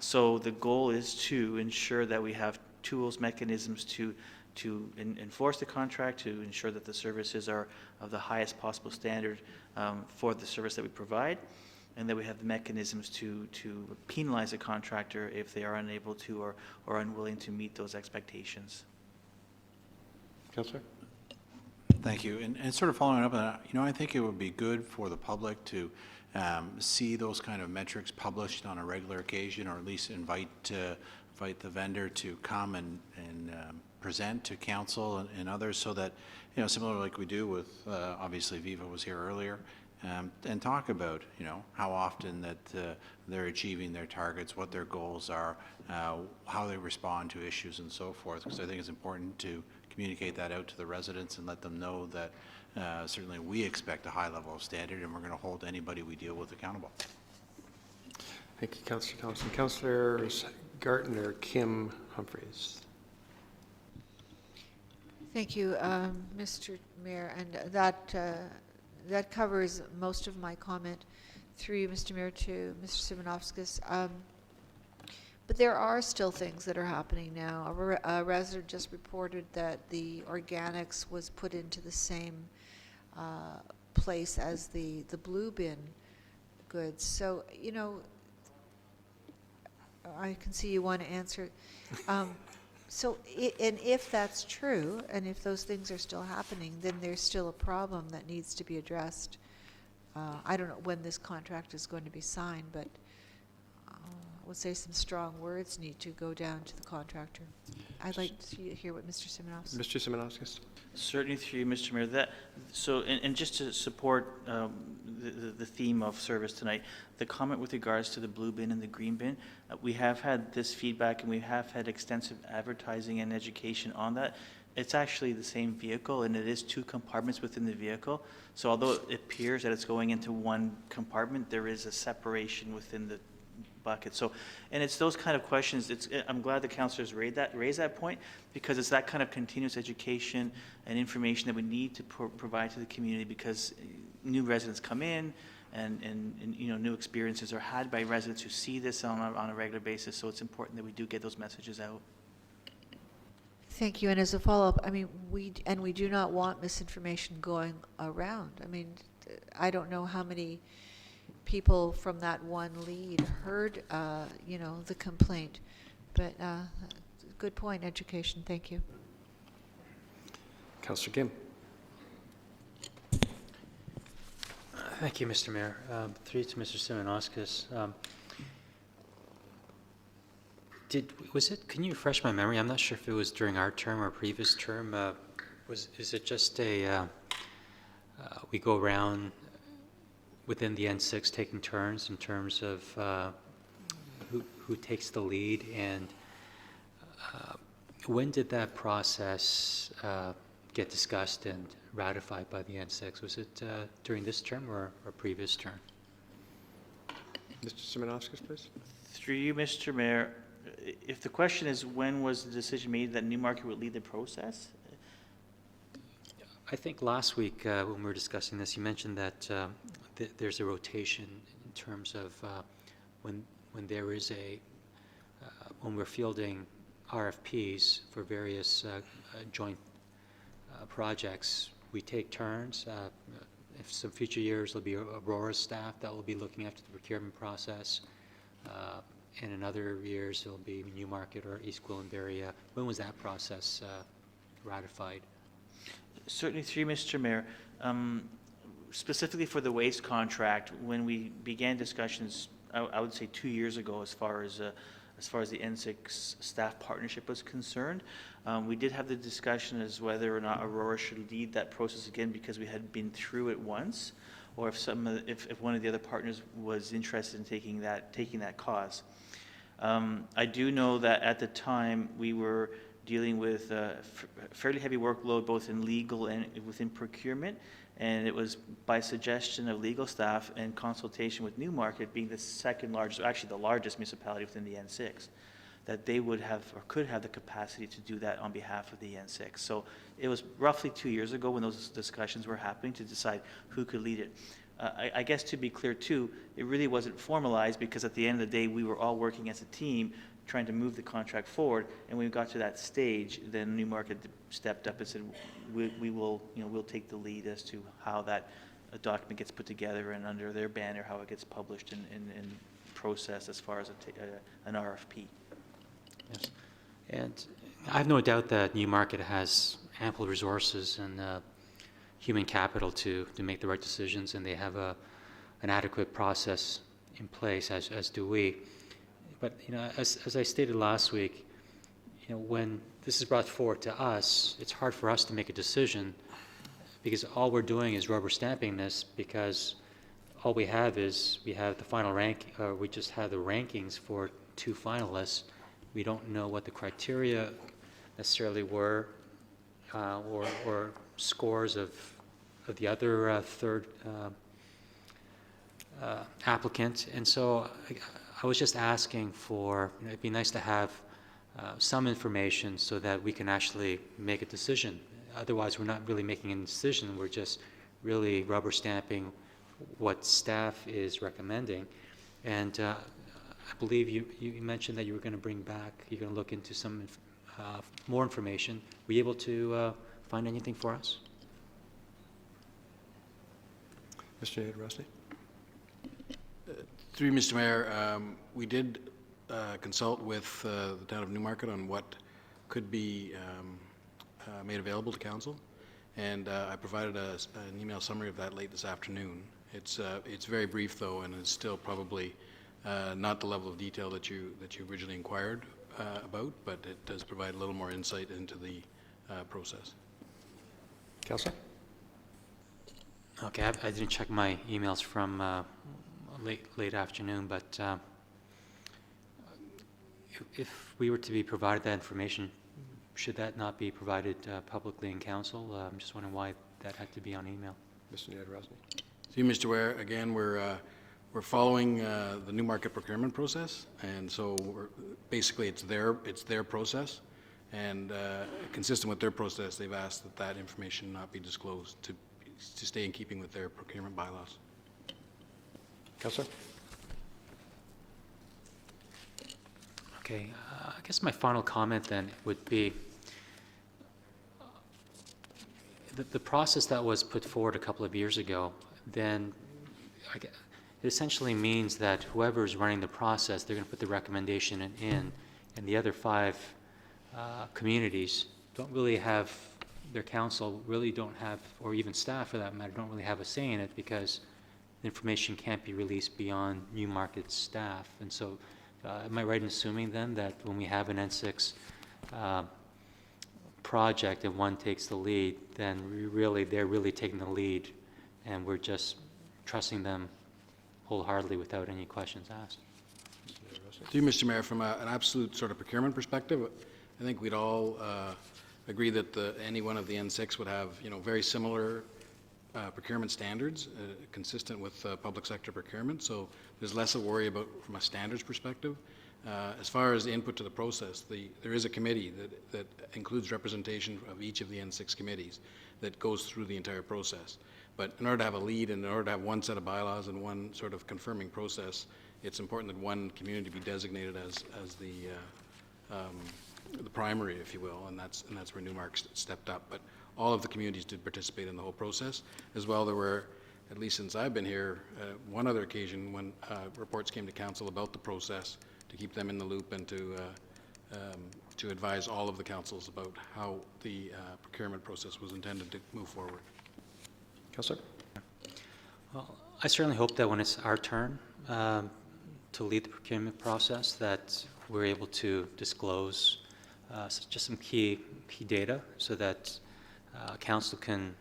So the goal is to ensure that we have tools, mechanisms to enforce the contract, to ensure that the services are of the highest possible standard for the service that we provide, and that we have the mechanisms to penalize a contractor if they are unable to or unwilling to meet those expectations. Councillor? Thank you. And sort of following up on that, I think it would be good for the public to see those kind of metrics published on a regular occasion, or at least invite the vendor to come and present to council and others, so that, similar like we do with, obviously Viva was here earlier, and talk about, how often that they're achieving their targets, what their goals are, how they respond to issues and so forth, because I think it's important to communicate that out to the residents and let them know that certainly we expect a high level of standard, and we're going to hold anybody we deal with accountable. Thank you, Councillor Thompson. Councillors Gartner, Kim, Humphreys. Thank you, Mr. Mayor, and that covers most of my comment through you, Mr. Mayor, to Mr. Simonovskis. But there are still things that are happening now. A resident just reported that the organics was put into the same place as the blue bin goods. So, I can see you want to answer. So, and if that's true, and if those things are still happening, then there's still a problem that needs to be addressed. I don't know when this contract is going to be signed, but I would say some strong words need to go down to the contractor. I'd like to hear what Mr. Simonovskis. Mr. Simonovskis. Certainly through you, Mr. Mayor. And just to support the theme of service tonight, the comment with regards to the blue bin and the green bin, we have had this feedback and we have had extensive advertising and education on that. It's actually the same vehicle, and it is 2 compartments within the vehicle. So although it appears that it's going into one compartment, there is a separation within the bucket. So, and it's those kind of questions. I'm glad the councillors raised that point, because it's that kind of continuous education and information that we need to provide to the community, because new residents come in and new experiences are had by residents who see this on a regular basis. So it's important that we do get those messages out. Thank you. And as a follow-up, I mean, we do not want misinformation going around. I mean, I don't know how many people from that one lead heard, the complaint. But good point, education. Thank you. Councillor Kim. Thank you, Mr. Mayor. Through to Mr. Simonovskis. can you refresh my memory? I'm not sure if it was during our term or previous term. Is it just we go around within the N6 taking turns in terms of who takes the lead, and when did that process get discussed and ratified by the N6? Was it during this term or a previous term? Mr. Simonovskis, please. Through you, Mr. Mayor, if the question is when was the decision made that Newmarket would lead the process? I think last week when we were discussing this, you mentioned that there's a rotation in terms of when there is when we're fielding RFPs for various joint projects, we take turns. If some future years, there'll be Aurora staff that will be looking after the procurement process. And in other years, it'll be Newmarket or East Gwillimbury. When was that process ratified? Certainly through you, Mr. Mayor. Specifically for the waste contract, when we began discussions, I would say 2 years ago, as far as the N6 staff partnership was concerned, we did have the discussion as whether or not Aurora should lead that process again because we had been through it once, or if one of the other partners was interested in taking that cause. I do know that at the time we were dealing with a fairly heavy workload both in legal and within procurement, and it was by suggestion of legal staff and consultation with Newmarket, being the second largest, actually the largest municipality within the N6, that they would have or could have the capacity to do that on behalf of the N6. So it was roughly 2 years ago when those discussions were happening to decide who could lead it. I guess to be clear too, it really wasn't formalized because at the end of the day, we were all working as a team trying to move the contract forward, and when we got to that stage, then Newmarket stepped up and said, we'll take the lead as to how that document gets put together and under their banner, how it gets published and processed as far as an RFP. Yes. And I have no doubt that Newmarket has ample resources and human capital to make the right decisions, and they have an adequate process in place, as do we. But as I stated last week, when this is brought forward to us, it's hard for us to make a decision because all we're doing is rubber stamping this, because all we have the final rank, or we just have the rankings for 2 finalists. We don't know what the criteria necessarily were, or scores of the other third applicant, and so I was just asking for, it'd be nice to have some information so that we can actually make a decision. Otherwise, we're not really making a decision. We're just really rubber stamping what staff is recommending. And I believe you mentioned that you were going to bring back, you're going to look into some more information. Were you able to find anything for us? Mr. Rosny? Through you, Mr. Mayor, we did consult with the town of Newmarket on what could be made available to council, and I provided an email summary of that late this afternoon. It's very brief though, and it's still probably not the level of detail that you originally inquired about, but it does provide a little more insight into the process. Councillor? Okay, I didn't check my emails from late afternoon, but if we were to be provided that information, should that not be provided publicly in council? I'm just wondering why that had to be on email. Mr. Rosny? See, Mr. Ware, again, we're following the Newmarket procurement process, and so basically it's their process, and consistent with their process, they've asked that information not be disclosed to stay in keeping with their procurement bylaws. Councillor? Okay, I guess my final comment then would be the process that was put forward a couple of years ago, then it essentially means that whoever is running the process, they're going to put the recommendation in, and the other 5 communities don't really have, their council really don't have, or even staff for that matter, don't really have a say in it because the information can't be released beyond Newmarket staff. And so Am I right in assuming then that when we have an N6 project and one takes the lead, then they're really taking the lead, and we're just trusting them wholeheartedly without any questions asked? To you, Mr. Mayor, from an absolute sort of procurement perspective, I think we'd all agree that any one of the N6 would have, very similar procurement standards, consistent with public sector procurement. So there's less a worry about from a standards perspective. As far as the input to the process, there is a committee that includes representation of each of the N6 committees that goes through the entire process. But in order to have a lead and in order to have one set of bylaws and one sort of confirming process, it's important that one community be designated as the primary, if you will, and that's where Newmark stepped up. But all of the communities did participate in the whole process. As well, there were, at least since I've been here, one other occasion when reports came to council about the process to keep them in the loop and to advise all of the councils about how the procurement process was intended to move forward. Councillor? Well, I certainly hope that when it's our turn to lead the procurement process, that we're able to disclose just some key data so that council can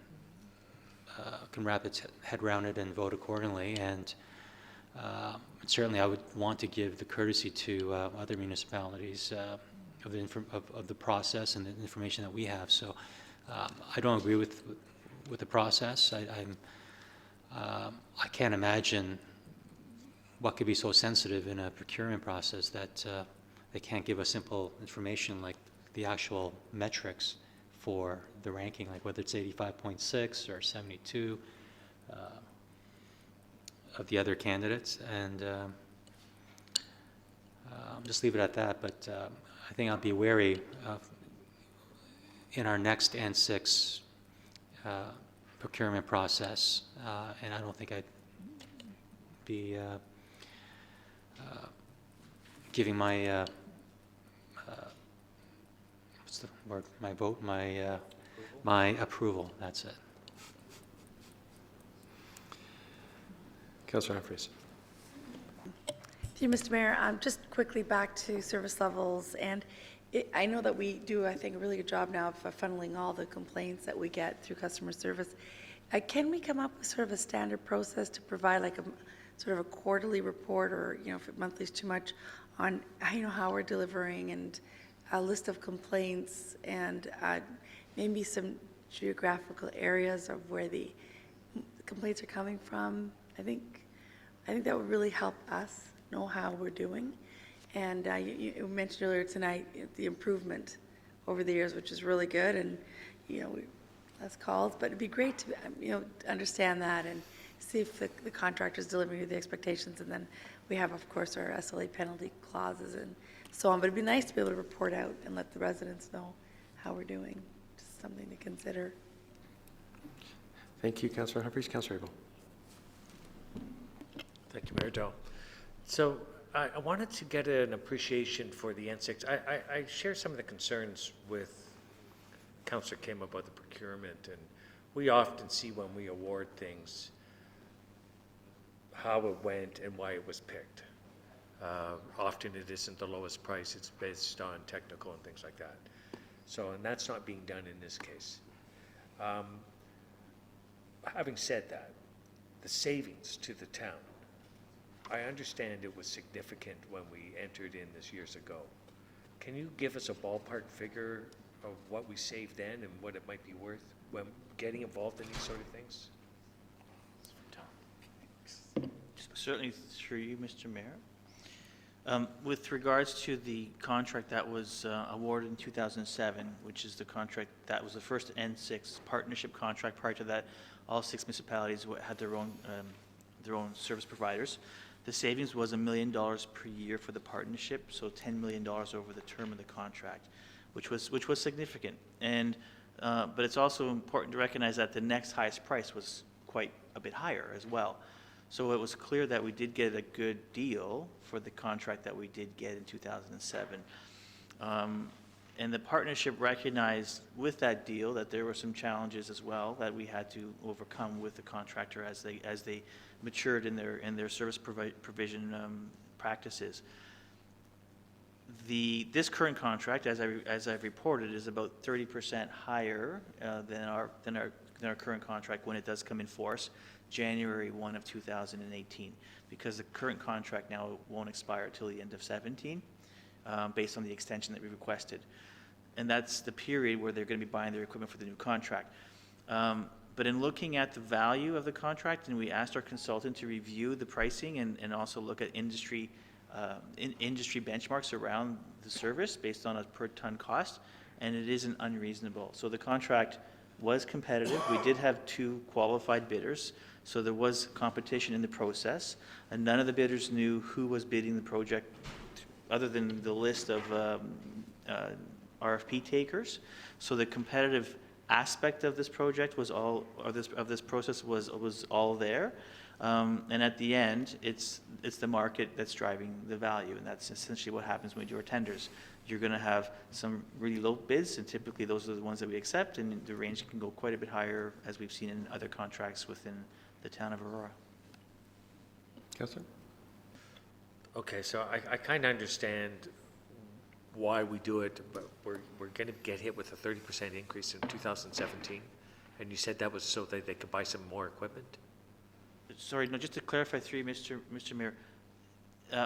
wrap its head around it and vote accordingly. And certainly I would want to give the courtesy to other municipalities of the process and the information that we have. So I don't agree with the process. I can't imagine what could be so sensitive in a procurement process that they can't give us simple information like the actual metrics for the ranking, like whether it's 85.6 or 72 of the other candidates, and just leave it at that. But I think I'll be wary of, in our next N6 procurement process, and I don't think I'd be giving my what's the word? My vote, my approval. That's it. Councillor Humphries. Thank you, Mr. Mayor. Just quickly back to service levels, and I know that we do, I think, a really good job now of funneling all the complaints that we get through customer service. Can we come up with sort of a standard process to provide like a sort of a quarterly report, or if monthly is too much, on how we're delivering, and a list of complaints, and maybe some geographical areas of where the complaints are coming from? I think that would really help us know how we're doing. And you mentioned earlier tonight the improvement over the years, which is really good, and less calls, but it'd be great to understand that and see if the contractor is delivering to the expectations. And then we have, of course, our SLA penalty clauses and so on. But it'd be nice to be able to report out and let the residents know how we're doing. Just something to consider. Thank you, Councillor Humphries. Councillor Abel. Thank you, Mayor Dow. So I wanted to get an appreciation for the N6. I share some of the concerns with Councillor Kim about the procurement, and we often see when we award things how it went and why it was picked. Often it isn't the lowest price, it's based on technical and things like that. So, and that's not being done in this case. Having said that, the savings to the town, I understand it was significant when we entered in this years ago. Can you give us a ballpark figure of what we saved then and what it might be worth when getting involved in these sort of things? Certainly through you, Mr. Mayor. With regards to the contract that was awarded in 2007, which is the contract that was the first N6 partnership contract. Prior to that, all 6 municipalities had their own service providers. The savings was $1 million per year for the partnership, so $10 million over the term of the contract, which was significant. And but it's also important to recognize that the next highest price was quite a bit higher as well. So it was clear that we did get a good deal for the contract that we did get in 2007. And the partnership recognized with that deal that there were some challenges as well that we had to overcome with the contractor as they matured in their service provision practices. This current contract, as I've reported, is about 30% higher than our current contract when it does come in force, January 1 of 2018, because the current contract now won't expire till the end of 17, based on the extension that we requested. And that's the period where they're going to be buying their equipment for the new contract. But in looking at the value of the contract, and we asked our consultant to review the pricing and also look at industry benchmarks around the service based on a per ton cost, and it isn't unreasonable. So the contract was competitive. We did have 2 qualified bidders, so there was competition in the process, and none of the bidders knew who was bidding the project other than the list of RFP takers. So the competitive aspect of this project was all, or this process was all there. And at the end, it's the market that's driving the value, and that's essentially what happens when you do our tenders. You're going to have some really low bids, and typically those are the ones that we accept, and the range can go quite a bit higher, as we've seen in other contracts within the town of Aurora. Councillor? Okay, so I kind of understand why we do it, but we're going to get hit with a 30% increase in 2017, and you said that was so that they could buy some more equipment? Sorry, no, just to clarify through Mr. Mayor,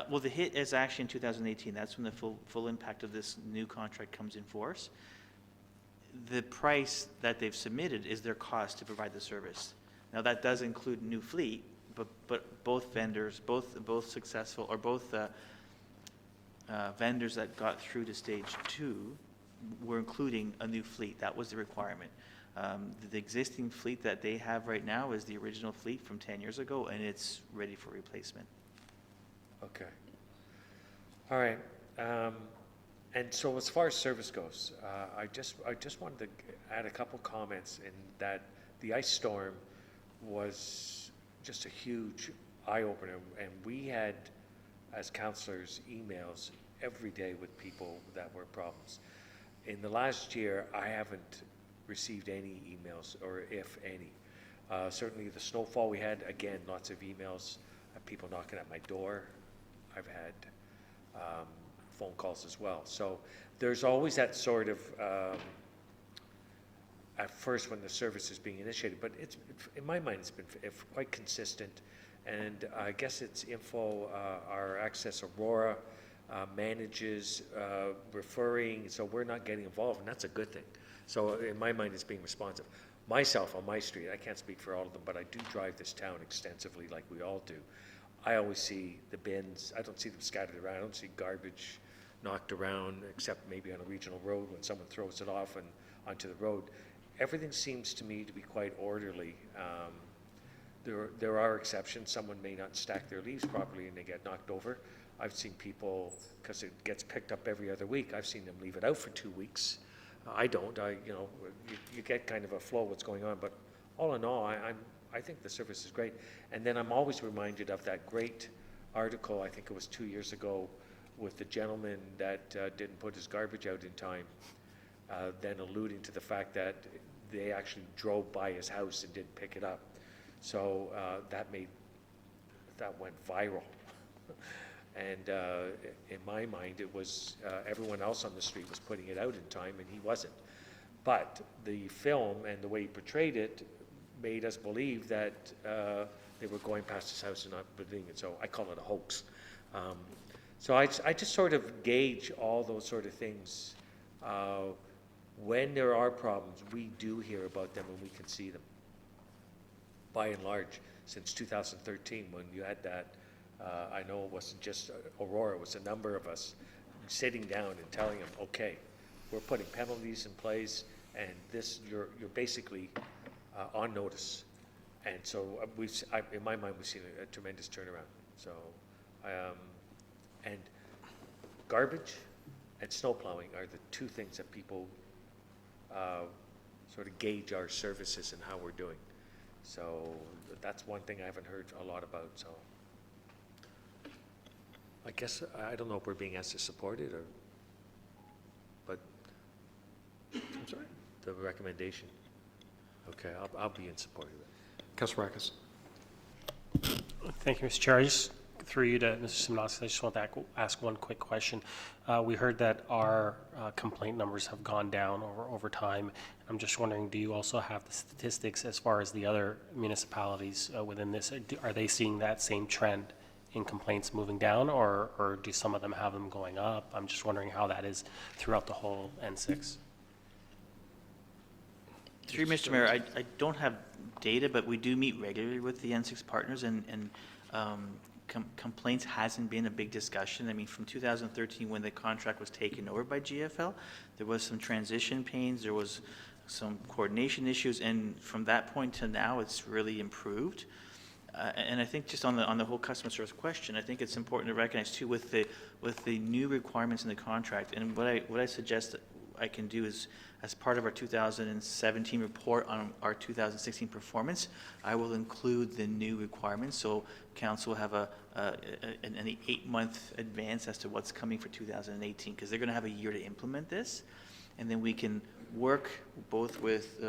well, the hit is actually in 2018. That's when the full impact of this new contract comes in force. The price that they've submitted is their cost to provide the service. Now, that does include new fleet, but both vendors, both successful, or both vendors that got through to stage 2 were including a new fleet. That was the requirement. The existing fleet that they have right now is the original fleet from 10 years ago, and it's ready for replacement. Okay. All right. And so as far as service goes, I just wanted to add a couple comments in that the ice storm was just a huge eye-opener, and we had, as councillors, emails every day with people that were problems. In the last year, I haven't received any emails, or if any. Certainly the snowfall we had, again, lots of emails, people knocking at my door. I've had phone calls as well. So there's always that sort of, at first when the service is being initiated, but it's, in my mind, it's been quite consistent. And I guess it's info, our Access Aurora manages referring, so we're not getting involved, and that's a good thing. So in my mind, it's being responsive. Myself, on my street, I can't speak for all of them, but I do drive this town extensively like we all do. I always see the bins. I don't see them scattered around. I don't see garbage knocked around, except maybe on a regional road when someone throws it off and onto the road. Everything seems to me to be quite orderly. There are exceptions. Someone may not stack their leaves properly and they get knocked over. I've seen people, because it gets picked up every other week, I've seen them leave it out for 2 weeks. I don't. You get kind of a flow of what's going on, but all in all, I think the service is great. And then I'm always reminded of that great article, I think it was 2 years ago, with the gentleman that didn't put his garbage out in time, then alluding to the fact that they actually drove by his house and didn't pick it up. So that went viral. And in my mind, it was everyone else on the street was putting it out in time, and he wasn't. But the film and the way he portrayed it made us believe that they were going past his house and not believing it. So I call it a hoax. So I just sort of gauge all those sort of things. When there are problems, we do hear about them and we can see them. By and large, since 2013, when you had that, I know it wasn't just Aurora, it was a number of us sitting down and telling them, okay, we're putting penalties in place, and this, you're basically on notice. And so in my mind, we've seen a tremendous turnaround. So, and garbage and snow plowing are the two things that people sort of gauge our services and how we're doing. So that's one thing I haven't heard a lot about. So I guess I don't know if we're being asked to support it, or, but I'm sorry, the recommendation. Okay, I'll be in support of it. Councillor Rackus. Thank you, Mr. Chair. I just through you to Mr. Simonovsky, I just want to ask one quick question. We heard that our complaint numbers have gone down over time. I'm just wondering, do you also have the statistics as far as the other municipalities within this? Are they seeing that same trend in complaints moving down, or do some of them have them going up? I'm just wondering how that is throughout the whole N6. Through you, Mr. Mayor, I don't have data, but we do meet regularly with the N6 partners, and complaints hasn't been a big discussion. I mean, from 2013, when the contract was taken over by GFL, there was some transition pains, there was some coordination issues, and from that point to now, it's really improved. And I think just on the whole customer service question, I think it's important to recognize too, with the new requirements in the contract, and what I suggest that I can do is, as part of our 2017 report on our 2016 performance, I will include the new requirements. So council will have an 8-month advance as to what's coming for 2018, because they're going to have a year to implement this, and then we can work both with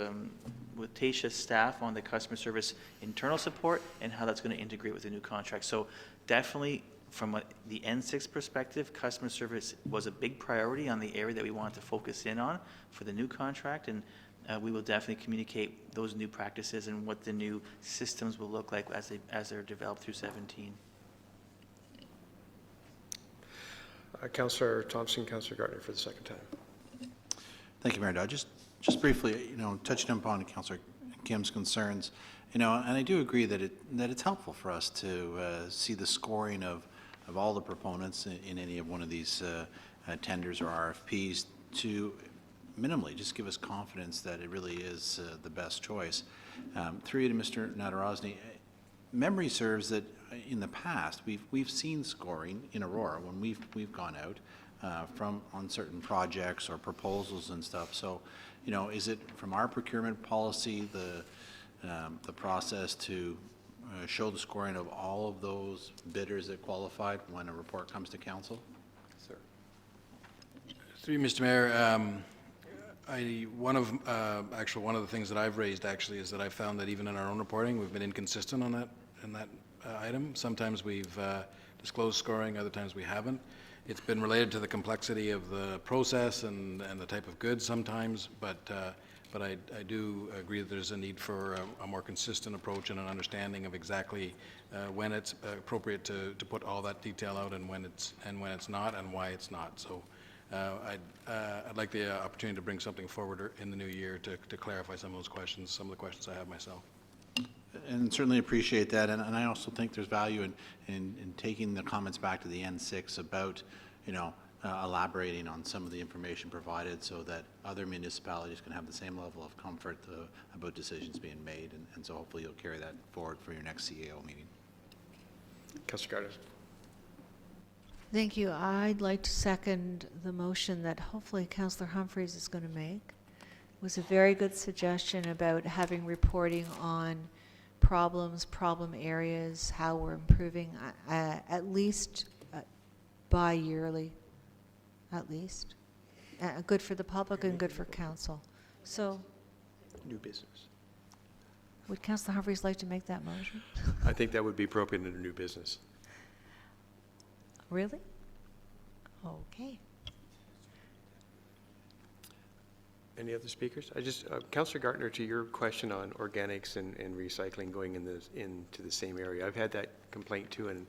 Tasha's staff on the customer service internal support and how that's going to integrate with the new contract. So definitely, from the N6 perspective, customer service was a big priority on the area that we wanted to focus in on for the new contract, and we will definitely communicate those new practices and what the new systems will look like as they're developed through 17. Councillor Thompson, Councillor Gardner for the second time. Thank you, Mayor Dodd. Just briefly, touching upon Councillor Kim's concerns, and I do agree that it's helpful for us to see the scoring of all the proponents in any of one of these tenders or RFPs to minimally just give us confidence that it really is the best choice. Through you to Mr. Nadarozny, memory serves that in the past we've seen scoring in Aurora when we've gone out on certain projects or proposals and stuff. So, is it from our procurement policy the process to show the scoring of all of those bidders that qualified when a report comes to council? Sir. Through you, Mr. Mayor, one of the things that I've raised actually is that I found that even in our own reporting, we've been inconsistent on that item. Sometimes we've disclosed scoring, other times we haven't. It's been related to the complexity of the process and the type of goods sometimes, but I do agree that there's a need for a more consistent approach and an understanding of exactly when it's appropriate to put all that detail out and when it's not and why it's not. So I'd like the opportunity to bring something forward in the new year to clarify some of those questions, some of the questions I have myself. And certainly appreciate that, and I also think there's value in taking the comments back to the N6 about, elaborating on some of the information provided so that other municipalities can have the same level of comfort about decisions being made, and so hopefully you'll carry that forward for your next CAO meeting. Councillor Gardner. Thank you. I'd like to second the motion that hopefully Councillor Humphreys is going to make. It was a very good suggestion about having reporting on problem areas, how we're improving, at least bi-yearly, at least. Good for the public and good for council. So, New business. would Councillor Humphreys like to make that motion? I think that would be appropriate in a new business. Really? Okay. Any other speakers? Councillor Gartner, to your question on organics and recycling going into the same area, I've had that complaint too, and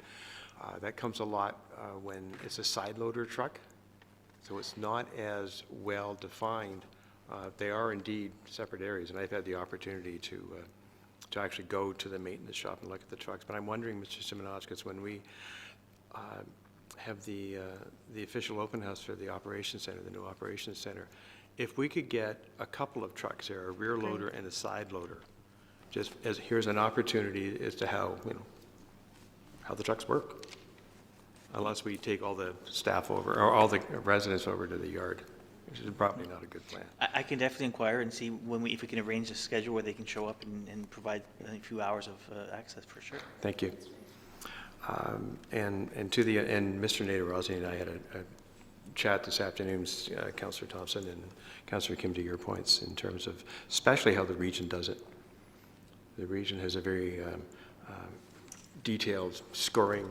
that comes a lot when it's a side loader truck, so it's not as well defined. They are indeed separate areas, and I've had the opportunity to actually go to the maintenance shop and look at the trucks. But I'm wondering, Mr. Simonovsky, when we have the official open house for the operations center, the new operations center, if we could get a couple of trucks there, a rear loader and a side loader, just as here's an opportunity as to how the trucks work, unless we take all the staff over or all the residents over to the yard, which is probably not a good plan. I can definitely inquire and see if we can arrange a schedule where they can show up and provide a few hours of access for sure. Thank you. And Mr. Nader-Rossi and I had a chat this afternoon, Councillor Thompson and Councillor Kim, to your points in terms of especially how the region does it. The region has a very detailed scoring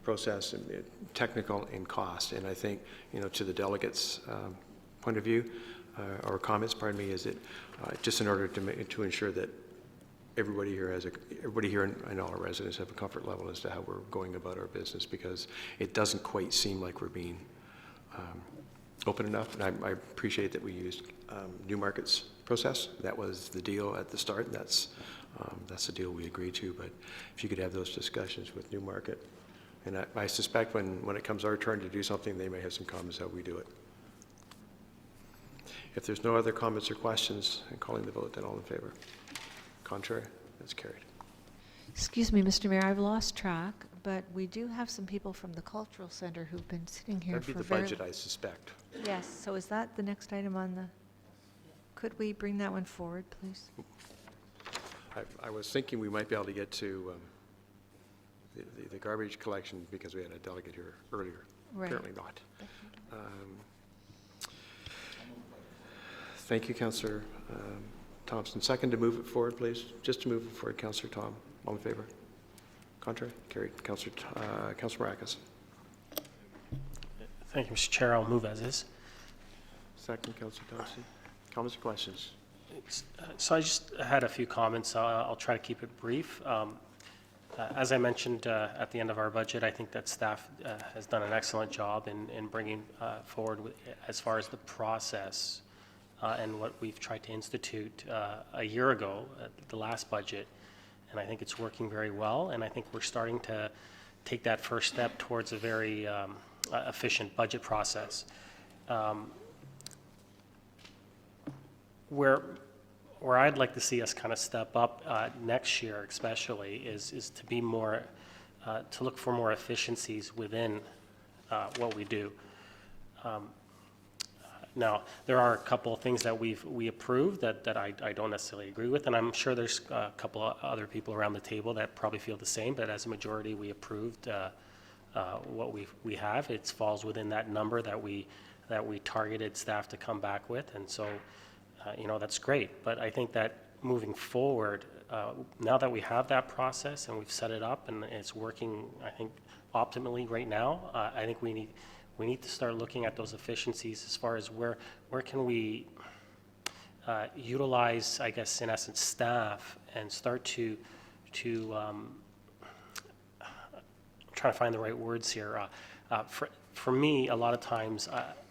process and technical in cost. And I think, to the delegates' point of view, or comments, pardon me, is that just in order to ensure that everybody here and all our residents have a comfort level as to how we're going about our business, because it doesn't quite seem like we're being open enough. And I appreciate that we used Newmarket's process. That was the deal at the start, and that's the deal we agreed to. But if you could have those discussions with Newmarket, and I suspect when it comes our turn to do something, they may have some comments how we do it. If there's no other comments or questions, I'm calling the vote, then all in favor. Contrary? That's carried. Excuse me, Mr. Mayor, I've lost track, but we do have some people from the Cultural Center who've been sitting here That'd be for the very... budget, I suspect. Yes, so is that the next item on the... Could we bring that one forward, please? I was thinking we might be able to get to the garbage collection because we had a delegate here earlier. Right. Apparently not. Thank you, Councillor Thompson. Second to move it forward, please. Just to move it forward, Councillor Tom. All in favor? Contrary? Carried. Councillor Maracas. Thank you, Mr. Chair. I'll move as is. Second, Councillor Thompson. Comments or questions? So I just had a few comments. I'll try to keep it brief. As I mentioned at the end of our budget, I think that staff has done an excellent job in bringing forward as far as the process and what we've tried to institute a year ago at the last budget. And I think it's working very well. And I think we're starting to take that first step towards a very efficient budget process. Where I'd like to see us kind of step up next year especially is to be more, to look for more efficiencies within what we do. Now, there are a couple of things that we approved that I don't necessarily agree with, and I'm sure there's a couple of other people around the table that probably feel the same, but as a majority, we approved what we have. It falls within that number that we targeted staff to come back with, and so that's great. But I think that moving forward, now that we have that process and we've set it up and it's working, I think, optimally right now, I think we need to start looking at those efficiencies as far as where can we utilize, I guess, in essence, staff and start to I'm trying to find the right words here. For me, a lot of times,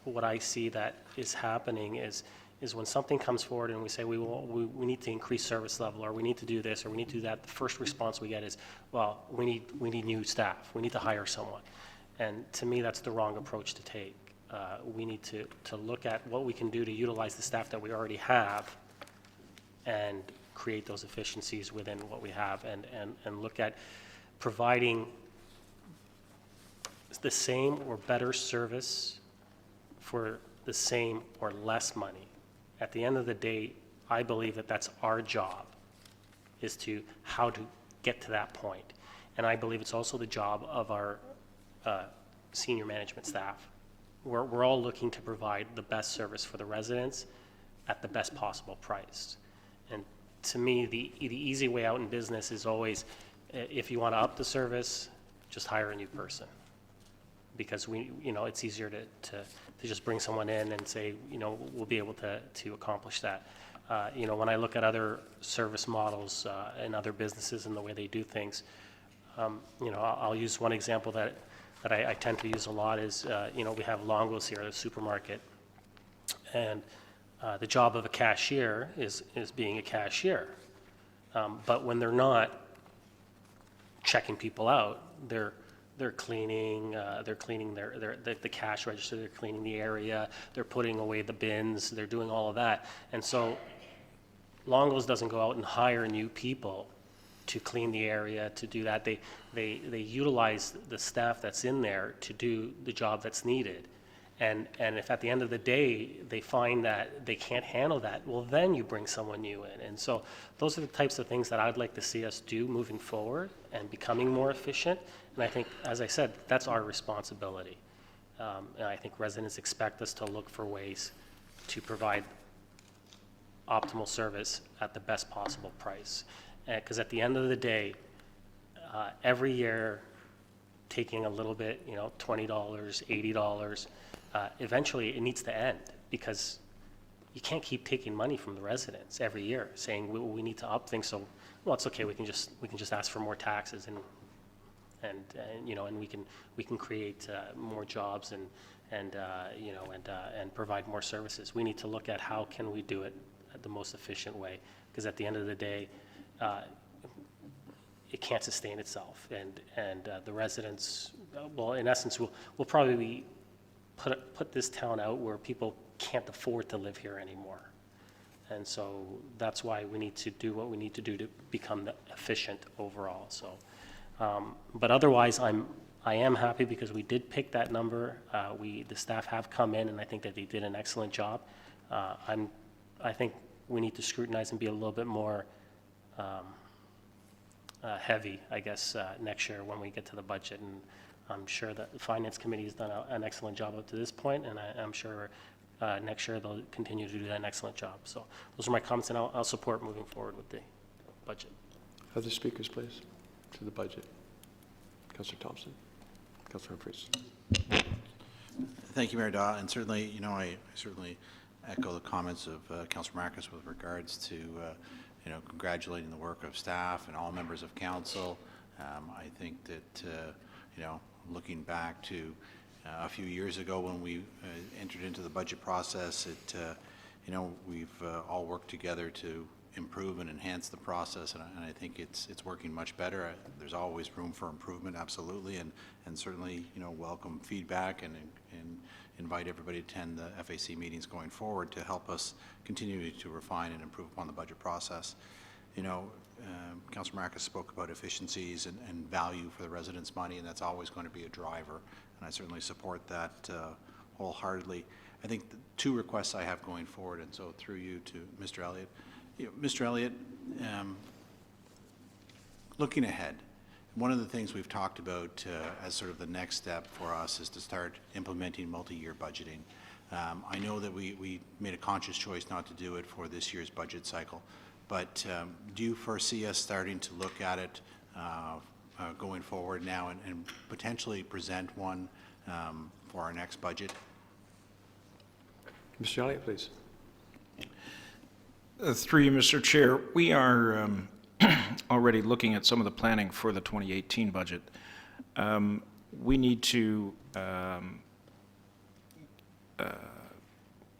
what I see that is happening is when something comes forward and we say we need to increase service level, or we need to do this, or we need to do that, the first response we get is, well, we need new staff. We need to hire someone. And to me, that's the wrong approach to take. We need to look at what we can do to utilize the staff that we already have and create those efficiencies within what we have, and look at providing the same or better service for the same or less money. At the end of the day, I believe that that's our job, is to how to get to that point. And I believe it's also the job of our senior management staff. We're all looking to provide the best service for the residents at the best possible price. And to me, the easy way out in business is always, if you want to up the service, just hire a new person. Because it's easier to just bring someone in and say, we'll be able to accomplish that. When I look at other service models and other businesses and the way they do things, I'll use one example that I tend to use a lot is, we have Longo's here, the supermarket, and the job of a cashier is being a cashier. But when they're not checking people out, they're cleaning the cash register, they're cleaning the area, they're putting away the bins, they're doing all of that. And so Longo's doesn't go out and hire new people to clean the area, to do that. They utilize the staff that's in there to do the job that's needed. And if at the end of the day they find that they can't handle that, well, then you bring someone new in. And so those are the types of things that I'd like to see us do moving forward and becoming more efficient. And I think, as I said, that's our responsibility. And I think residents expect us to look for ways to provide optimal service at the best possible price. Because at the end of the day, every year taking a little bit, $20, $80, eventually it needs to end, because you can't keep taking money from the residents every year, saying we need to up things. So, well, it's okay. We can just ask for more taxes, and we can create more jobs and provide more services. We need to look at how can we do it at the most efficient way, because at the end of the day, it can't sustain itself, and the residents, well, in essence, will probably put this town out where people can't afford to live here anymore. And so that's why we need to do what we need to do to become efficient overall. So, but otherwise, I am happy because we did pick that number. The staff have come in, and I think that they did an excellent job. I think we need to scrutinize and be a little bit more heavy, I guess, next year when we get to the budget. And I'm sure that the Finance Committee has done an excellent job up to this point, and I'm sure next year they'll continue to do an excellent job. So those are my comments, and I'll support moving forward with the budget. Other speakers, please, to the budget. Councillor Thompson. Councillor Humphries. Thank you, Mayor Daw. And certainly, I certainly echo the comments of Councillor Marcus with regards to, congratulating the work of staff and all members of council. I think that, looking back to a few years ago when we entered into the budget process, we've all worked together to improve and enhance the process, and I think it's working much better. There's always room for improvement, absolutely, and certainly, welcome feedback and invite everybody to attend the FAC meetings going forward to help us continue to refine and improve upon the budget process. Councillor Marcus spoke about efficiencies and value for the residents' money, and that's always going to be a driver, and I certainly support that wholeheartedly. I think the two requests I have going forward, and so through you to Mr. Elliott. Mr. Elliott, looking ahead, one of the things we've talked about as sort of the next step for us is to start implementing multi-year budgeting. I know that we made a conscious choice not to do it for this year's budget cycle, but do you foresee us starting to look at it going forward now and potentially present one for our next budget? Mr. Elliott, please. Through you, Mr. Chair, we are already looking at some of the planning for the 2018 budget. We need to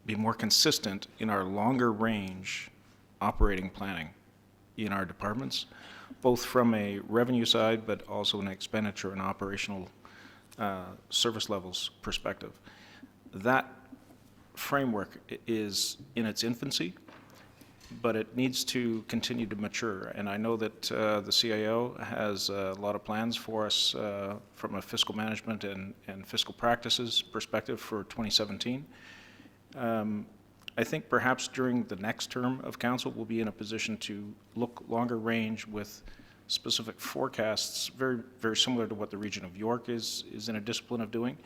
be more consistent in our longer range operating planning in our departments, both from a revenue side, but also an expenditure and operational service levels perspective. That framework is in its infancy, but it needs to continue to mature. And I know that the CIO has a lot of plans for us from a fiscal management and fiscal practices perspective for 2017. I think perhaps during the next term of council, we'll be in a position to look longer range with specific forecasts, very, very similar to what the region of York is in a discipline of doing.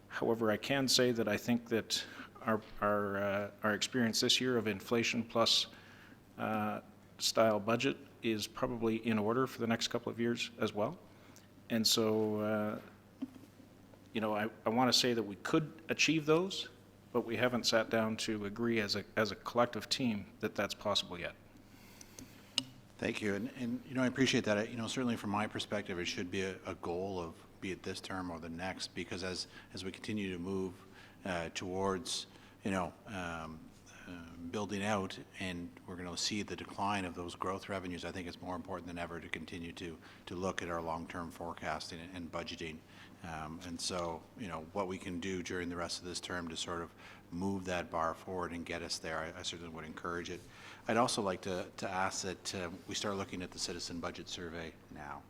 However, I can say that I think that our experience this year of inflation plus style budget is probably in order for the next couple of years as well. And so, I want to say that we could achieve those, but we haven't sat down to agree as a collective team that that's possible yet. Thank you, and I appreciate that. Certainly from my perspective, it should be a goal of be it this term or the next, because as we continue to move towards building out, and we're going to see the decline of those growth revenues, I think it's more important than ever to continue to look at our long-term forecasting and budgeting. And so, what we can do during the rest of this term to sort of move that bar forward and get us there, I certainly would encourage it. I'd also like to ask that we start looking at the citizen budget survey now.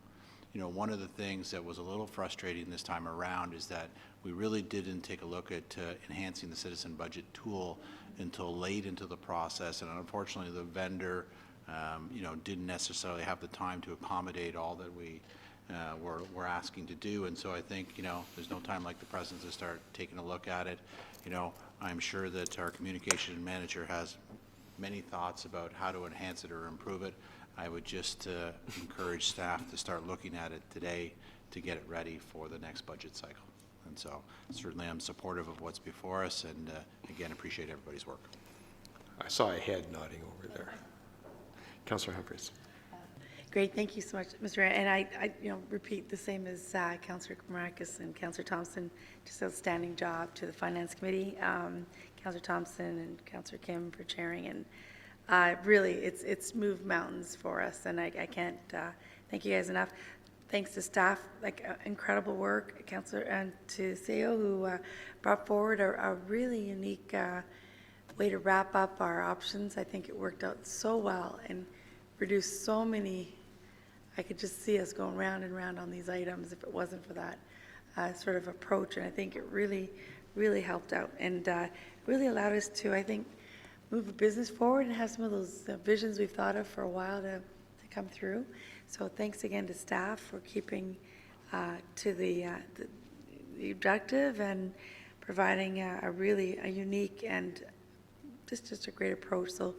One of the things that was a little frustrating this time around is that we really didn't take a look at enhancing the citizen budget tool until late into the process, and unfortunately the vendor didn't necessarily have the time to accommodate all that we we're asking to do. And so I think there's no time like the present to start taking a look at it. I'm sure that our communication manager has many thoughts about how to enhance it or improve it. I would just encourage staff to start looking at it today to get it ready for the next budget cycle. And so certainly I'm supportive of what's before us, and again, appreciate everybody's work. I saw a head nodding over there. Councillor Humphries. Great, thank you so much, Mr. Mayor. And I repeat the same as Councillor Marakis and Councillor Thompson, just outstanding job to the Finance Committee, Councillor Thompson and Councillor Kim for chairing, and really, it's moved mountains for us, and I can't thank you guys enough. Thanks to staff, incredible work, Councillor, and to Seo, who brought forward a really unique way to wrap up our options. I think it worked out so well and reduced so many. I could just see us going round and round on these items if it wasn't for that sort of approach, and I think it really, really helped out, and really allowed us to, I think, move a business forward and have some of those visions we've thought of for a while to come through. So thanks again to staff for keeping to the objective and providing a really unique and just a great approach. So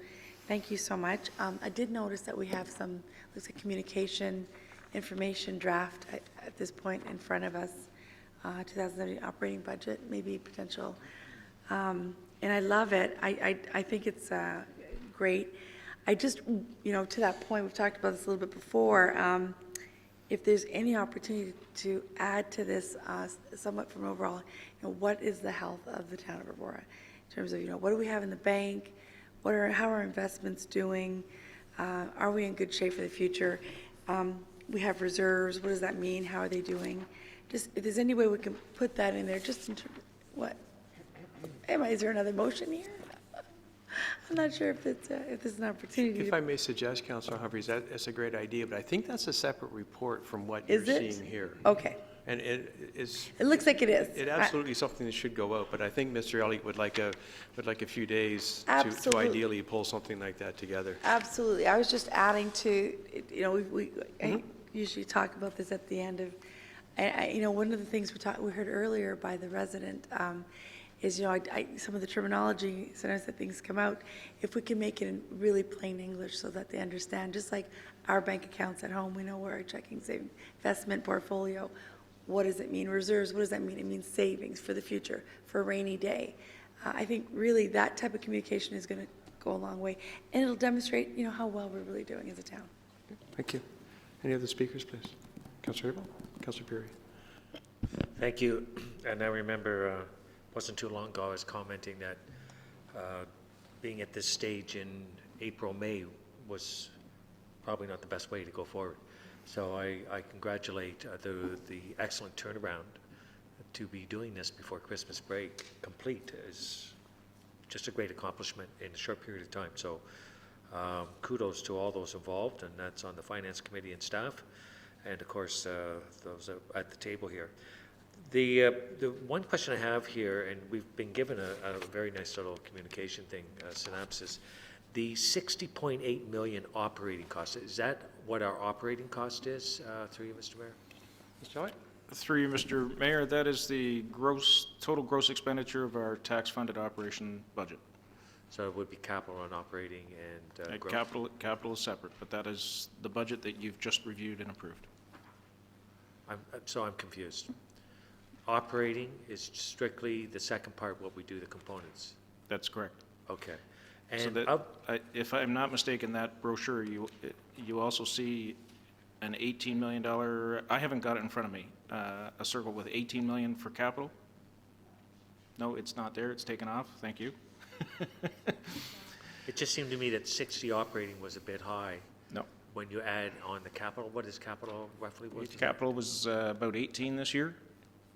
thank you so much. I did notice that we have some, looks like communication information draft at this point in front of us, 2017 operating budget, maybe potential. And I love it. I think it's great. I just, to that point, we've talked about this a little bit before, if there's any opportunity to add to this somewhat from overall, what is the health of the town of Aurora in terms of, what do we have in the bank? How are our investments doing? Are we in good shape for the future? We have reserves. What does that mean? How are they doing? Just if there's any way we can put that in there, just in terms of what? Is there another motion here? I'm not sure if it's if there's an opportunity. If I may suggest, Councillor Humphries, that's a great idea, but I think that's a separate report from what Is you're it? seeing here. Okay. And it looks like it is. It absolutely is something that should go out, but I think Mr. Elliott would like a few days to Absolutely. ideally pull something like that together. Absolutely. I was just adding to, I usually talk about this at the end of, one of the things we heard earlier by the resident is, some of the terminology, sometimes that things come out, if we can make it in really plain English so that they understand, just like our bank accounts at home, we know where our checking, saving, investment portfolio, what does it mean? Reserves, what does that mean? It means savings for the future, for a rainy day. I think really that type of communication is going to go a long way, and it'll demonstrate, how well we're really doing as a town. Thank you. Any other speakers, please? Councillor Abel? Councillor Perry? Thank you. And I remember wasn't too long ago I was commenting that being at this stage in April, May was probably not the best way to go forward. So I congratulate the excellent turnaround to be doing this before Christmas break complete is just a great accomplishment in a short period of time. So kudos to all those involved, and that's on the Finance Committee and staff, and of course those at the table here. The one question I have here, and we've been given a very nice little communication thing, synopsis, the 60.8 million operating cost, is that what our operating cost is, through you, Mr. Mayor? Mr. Elliott? Through you, Mr. Mayor, that is the total gross expenditure of our tax-funded operation budget. So it would be capital and operating and growth? Capital is separate, but that is the budget that you've just reviewed and approved. So I'm confused. Operating is strictly the second part, what we do, the components? That's correct. Okay. So And that, if I'm not mistaken, that brochure, you also see an $18 million, I haven't got it in front of me, a circle with 18 million for capital? No, it's not there, it's taken off, thank you. it just seemed to me that 60 operating was a bit high. No. When you add on the capital, what is capital roughly? Capital was about 18 this year,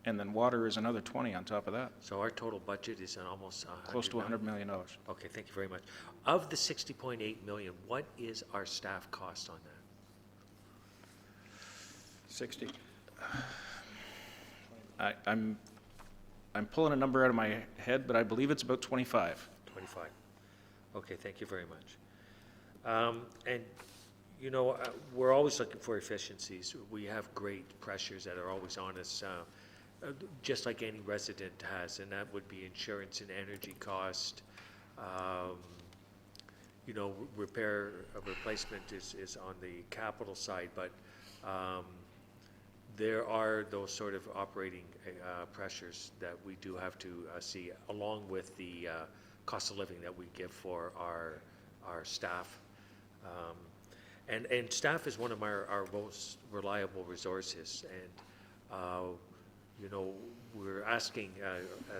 and then water is another 20 on top of that. So our total budget is almost Close to $100 million. Okay, thank you very much. Of the 60.8 million, what is our staff cost on that? 60. I'm pulling a number out of my head, but I believe it's about 25. 25. Okay, thank you very much. And, we're always looking for efficiencies. We have great pressures that are always on us, just like any resident has, and that would be insurance and energy cost. Repair, replacement is on the capital side, but there are those sort of operating pressures that we do have to see, along with the cost of living that we give for our staff. And staff is one of our most reliable resources. And, you know, we're asking,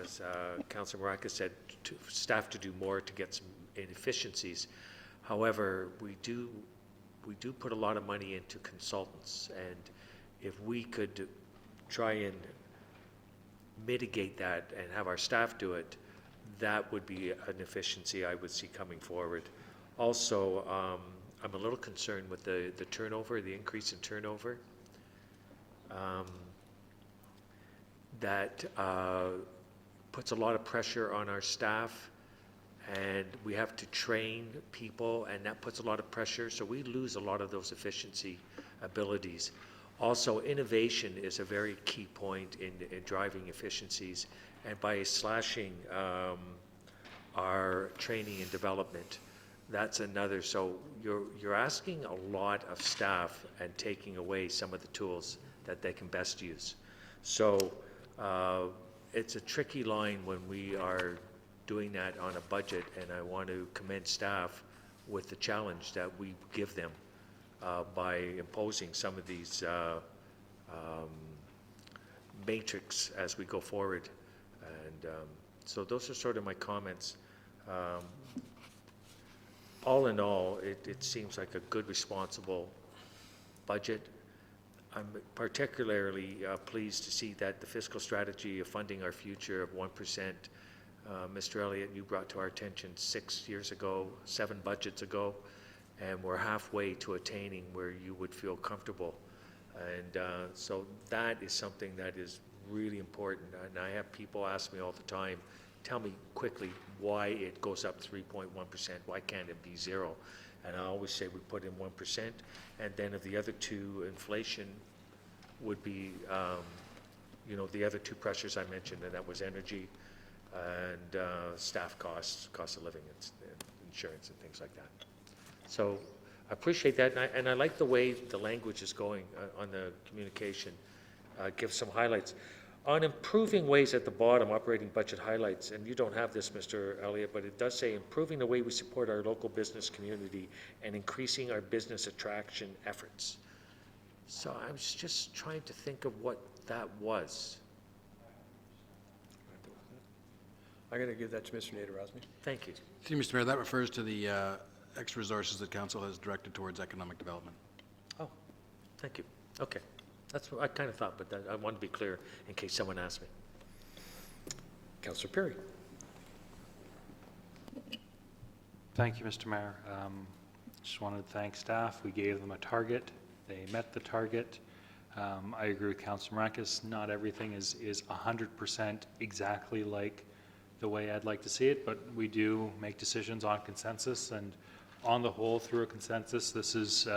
as Councilor Maracas said, staff to do more to get some efficiencies. However, we do put a lot of money into consultants, and if we could try and mitigate that and have our staff do it, that would be an efficiency I would see coming forward. Also, I'm a little concerned with the turnover, the increase in turnover. That puts a lot of pressure on our staff, and we have to train people, and that puts a lot of pressure, so we lose a lot of those efficiency abilities. Also, innovation is a very key point in driving efficiencies, and by slashing our training and development, that's another. So you're asking a lot of staff and taking away some of the tools that they can best use. So it's a tricky line when we are doing that on a budget, and I want to commend staff with the challenge that we give them by imposing some of these matrix as we go forward. And so those are sort of my comments. All in all, it seems like a good, responsible budget. I'm particularly pleased to see that the fiscal strategy of funding our future of 1%, Mr. Elliott, you brought to our attention 6 years ago, 7 budgets ago, and we're halfway to attaining where you would feel comfortable. And so that is something that is really important. And I have people ask me all the time, tell me quickly why it goes up 3.1%, why can't it be 0? And I always say we put in 1%, and then if the other two, inflation would be, you know, the other two pressures I mentioned, and that was energy and staff costs, cost of living, and insurance and things like that. So I appreciate that, and I like the way the language is going on the communication. Give some highlights. On improving ways at the bottom, operating budget highlights, and you don't have this, Mr. Elliott, but it does say improving the way we support our local business community and increasing our business attraction efforts. So I was just trying to think of what that was. I'm going to give that to Mr. Nader Rosmi. Thank you. See, Mr. Mayor, that refers to the extra resources that council has directed towards economic development. Oh, thank you. Okay. That's what I kind of thought, but I wanted to be clear in case someone asked me. Councillor Perry. Thank you, Mr. Mayor. Just wanted to thank staff. We gave them a target. They met the target. I agree with Councillor Maracas. Not everything is 100% exactly like the way I'd like to see it, but we do make decisions on consensus, and on the whole, through a consensus, this is,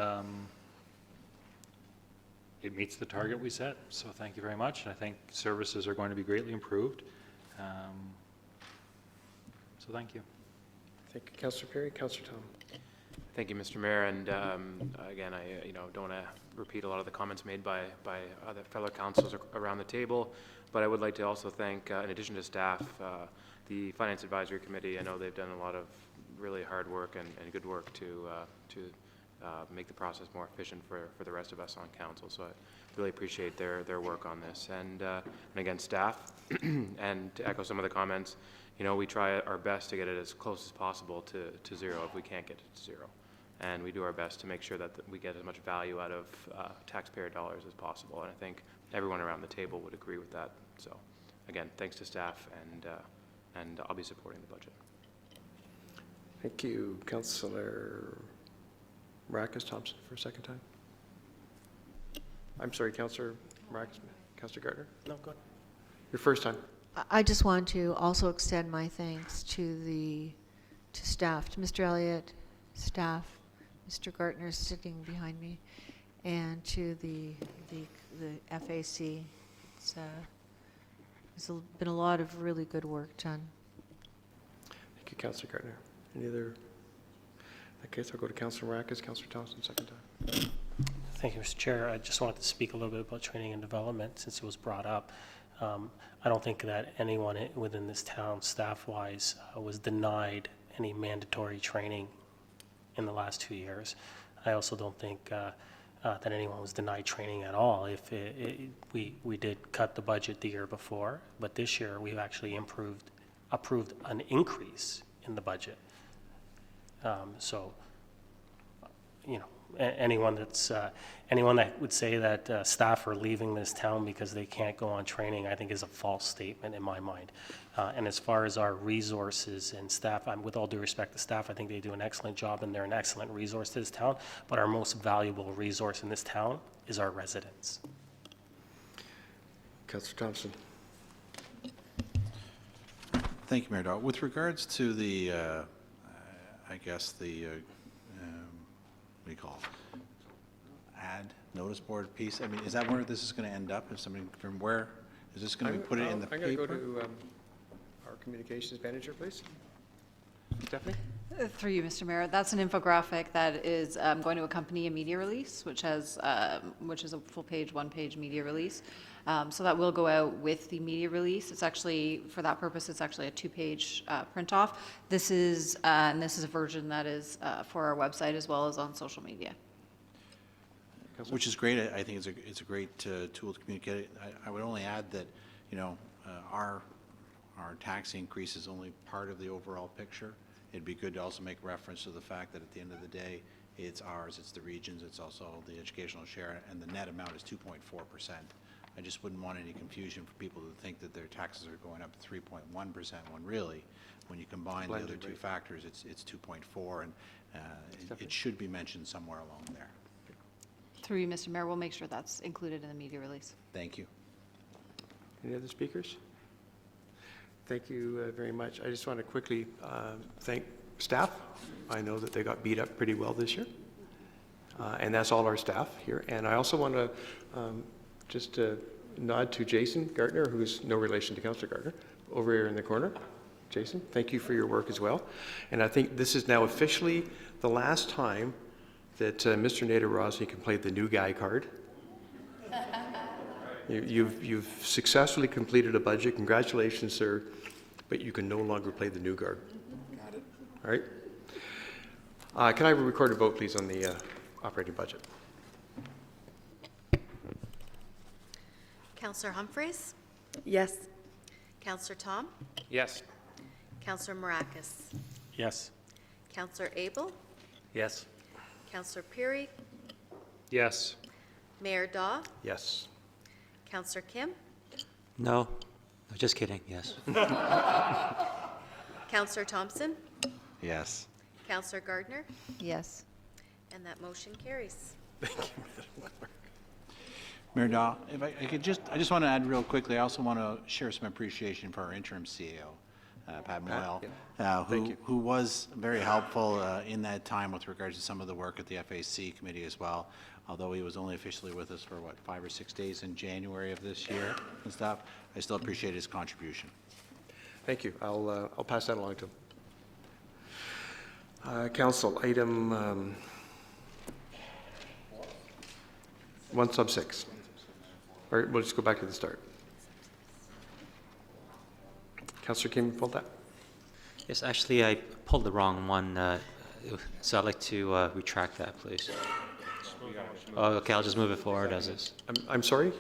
it meets the target we set. So thank you very much. And I think services are going to be greatly improved. So thank you. Thank you, Councillor Perry. Councillor Tom. Thank you, Mr. Mayor, and again, I don't want to repeat a lot of the comments made by other fellow councils around the table, but I would like to also thank, in addition to staff, the Finance Advisory Committee. I know they've done a lot of really hard work and good work to make the process more efficient for the rest of us on council. So I really appreciate their work on this, and again, staff, and to echo some of the comments. We try our best to get it as close as possible to 0 if we can't get it to 0. And we do our best to make sure that we get as much value out of taxpayer dollars as possible. And I think everyone around the table would agree with that. So again, thanks to staff, and I'll be supporting the budget. Thank you, Councillor Maracas Thompson for a second time. I'm sorry, Councillor Maracas, Councillor Gardner? No, go ahead. Your first time. I just want to also extend my thanks to staff, to Mr. Elliott, staff, Mr. Gartner sitting behind me, and to the FAC. There's been a lot of really good work done. Thank you, Councillor Gardner. Any other? In that case, I'll go to Councillor Maracas, Councillor Thompson, second time. Thank you, Mr. Chair. I just wanted to speak a little bit about training and development since it was brought up. I don't think that anyone within this town, staff-wise, was denied any mandatory training in the last 2 years. I also don't think that anyone was denied training at all. If we did cut the budget the year before, but this year we've actually approved an increase in the budget. So, you know, anyone that would say that staff are leaving this town because they can't go on training, I think is a false statement in my mind. And as far as our resources and staff, with all due respect to staff, I think they do an excellent job and they're an excellent resource to this town. But our most valuable resource in this town is our residents. Councillor Thompson. Thank you, Mayor Dahl. With regards to the, I guess the, what do you call it? Notice board piece. I mean, is that where this is going to end up? If somebody from where is this going to be put in the paper? I'm going to go to our communications manager, please. Stephanie? Through you, Mr. Mayor, that's an infographic that is going to accompany a media release, which is a full-page, one-page media release. So that will go out with the media release. It's actually, for that purpose, it's actually a two-page print-off. This is a version that is for our website as well as on social media. Which is great. I think it's a great tool to communicate. I would only add that, you know, our tax increase is only part of the overall picture. It'd be good to also make reference to the fact that at the end of the day, it's ours, it's the regions, it's also the educational share, and the net amount is 2.4%. I just wouldn't want any confusion for people to think that their taxes are going up 3.1% when really, when you combine the other two factors, it's 2.4, and it should be mentioned somewhere along there. Through you, Mr. Mayor, we'll make sure that's included in the media release. Thank you. Any other speakers? Thank you very much. I just want to quickly thank staff. I know that they got beat up pretty well this year. And that's all our staff here. And I also want to just nod to Jason Gardner, who's no relation to Councillor Gardner, over here in the corner. Jason, thank you for your work as well. And I think this is now officially the last time that Mr. Nader Rossi can play the new guy card. You've successfully completed a budget. Congratulations, sir. But you can no longer play the new guard. Got it. All right. Can I have a recorded vote, please, on the operating budget? Councillor Humphreys? Yes. Councillor Tom? Yes. Councillor Maracas? Yes. Councillor Abel? Yes. Councillor Peary? Yes. Mayor Daw? Yes. Councillor Kim? No, just kidding, yes. Councillor Thompson? Yes. Councillor Gardner? Yes. And that motion carries. Thank you, Madam Clerk. Mayor Dahl, if I could I just want to add real quickly, I also want to share some appreciation for our interim CEO, Pat Moyle, who was very helpful in that time with regards to some of the work at the FAC committee as well. Although he was only officially with us for, 5 or 6 days in January of this year and stuff, I still appreciate his contribution. Thank you. I'll pass that along to him. Council, item 1(6). Or we'll just go back to the start. Councillor Kim, pulled that? Yes, actually, I pulled the wrong one, so I'd like to retract that, please. Oh, okay, I'll just move it forward as is. I'm sorry?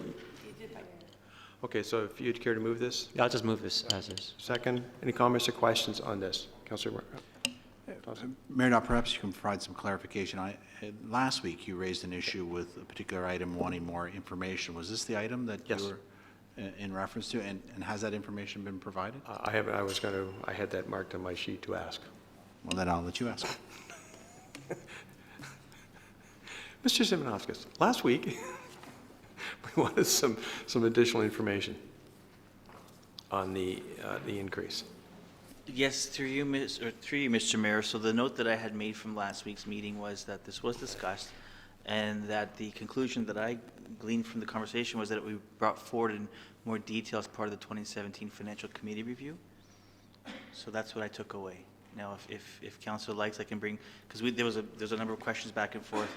Okay, so if you'd care to move this? Yeah, I'll just move this as is. Second. Any comments or questions on this? Councillor Thompson? Mayor Dahl, perhaps you can provide some clarification. Last week, you raised an issue with a particular item wanting more information. Was this the item that you were in reference to, and has that information been provided? I haven't. I had that marked on my sheet to ask. Well, then I'll let you ask. Mr. Simonovskis, last week we wanted some additional information on the increase. Yes, through you, Mr. Mayor. So the note that I had made from last week's meeting was that this was discussed, and that the conclusion that I gleaned from the conversation was that it would be brought forward in more detail as part of the 2017 Financial Committee review. So that's what I took away. Now, if council likes, I can bring, because there was a number of questions back and forth,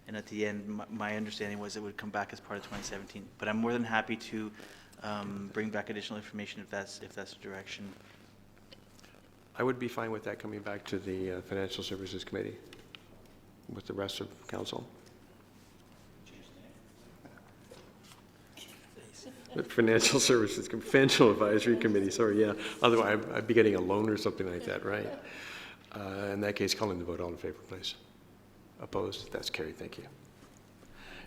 and at the end, my understanding was it would come back as part of 2017. But I'm more than happy to bring back additional information if that's the direction. I would be fine with that coming back to the Financial Services Committee with the rest of council. The Financial Services, Financial Advisory Committee, sorry, yeah. Otherwise, I'd be getting a loan or something like that, right? In that case, calling the vote, all in favor, please. Opposed? That's carried, thank you.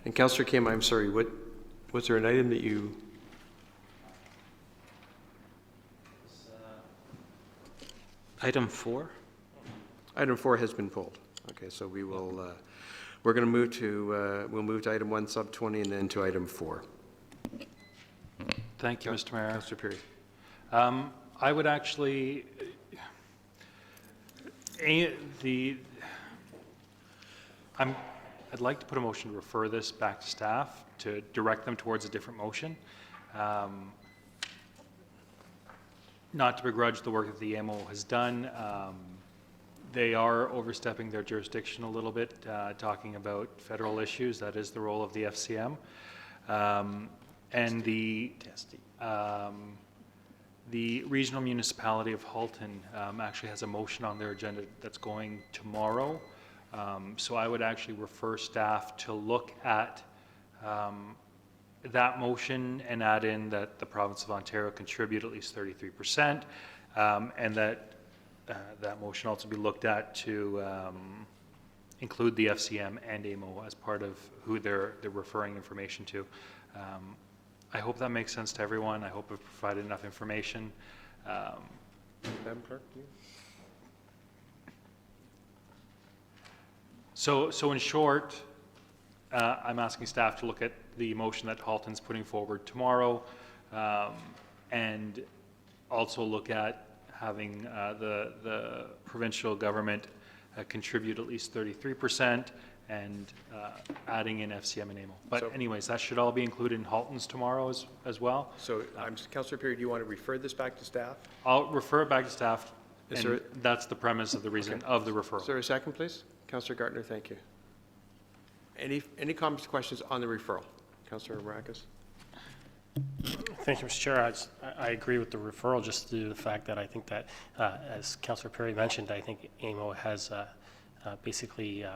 And Councillor Kim, I'm sorry, was there an item that you... Item 4? Item 4 has been pulled. Okay, so we will, we're going to move to, we'll move to item 1, sub 20, and then to item 4. Thank you, Mr. Mayor. Councillor Perry. I would actually, I'd like to put a motion to refer this back to staff to direct them towards a different motion. Not to begrudge the work that the AMO has done. They are overstepping their jurisdiction a little bit, talking about federal issues. That is the role of the FCM. And the regional municipality of Halton actually has a motion on their agenda that's going tomorrow. So I would actually refer staff to look at that motion and add in that the province of Ontario contribute at least 33%, and that that motion also be looked at to include the FCM and AMO as part of who they're referring information to. I hope that makes sense to everyone. I hope I've provided enough information. Madam Clerk, do you? So in short, I'm asking staff to look at the motion that Halton's putting forward tomorrow, and also look at having the provincial government contribute at least 33%, and adding in FCM and AMO. But anyways, that should all be included in Halton's tomorrow as well. So, Councillor Perry, do you want to refer this back to staff? I'll refer it back to staff, Is and there- that's the premise of the reason of the referral. Is there a second, please? Councillor Gartner, thank you. Any comments, questions on the referral? Councillor Maracas? Thank you, Mr. Chair. I agree with the referral, just due to the fact that I think that, as Councillor Perry mentioned, I think AMO has basically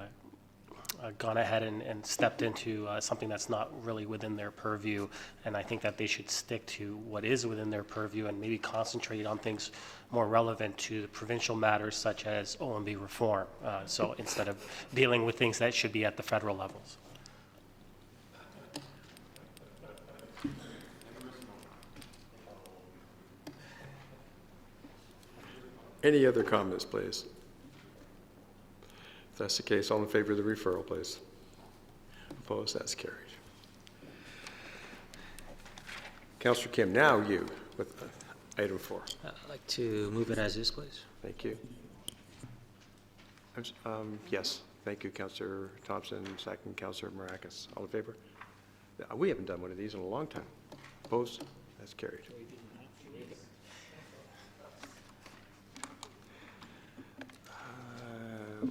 gone ahead and stepped into something that's not really within their purview, and I think that they should stick to what is within their purview and maybe concentrate on things more relevant to the provincial matters such as OMB reform, so instead of dealing with things that should be at the federal levels. Any other comments, please? If that's the case, all in favor of the referral, please. Opposed? That's carried. Councillor Kim, now you with item 4. I'd like to move it as is, please. Thank you. Yes, thank you, Councillor Thompson. Second, Councillor Maracas. All in favor? We haven't done one of these in a long time. Opposed? That's carried.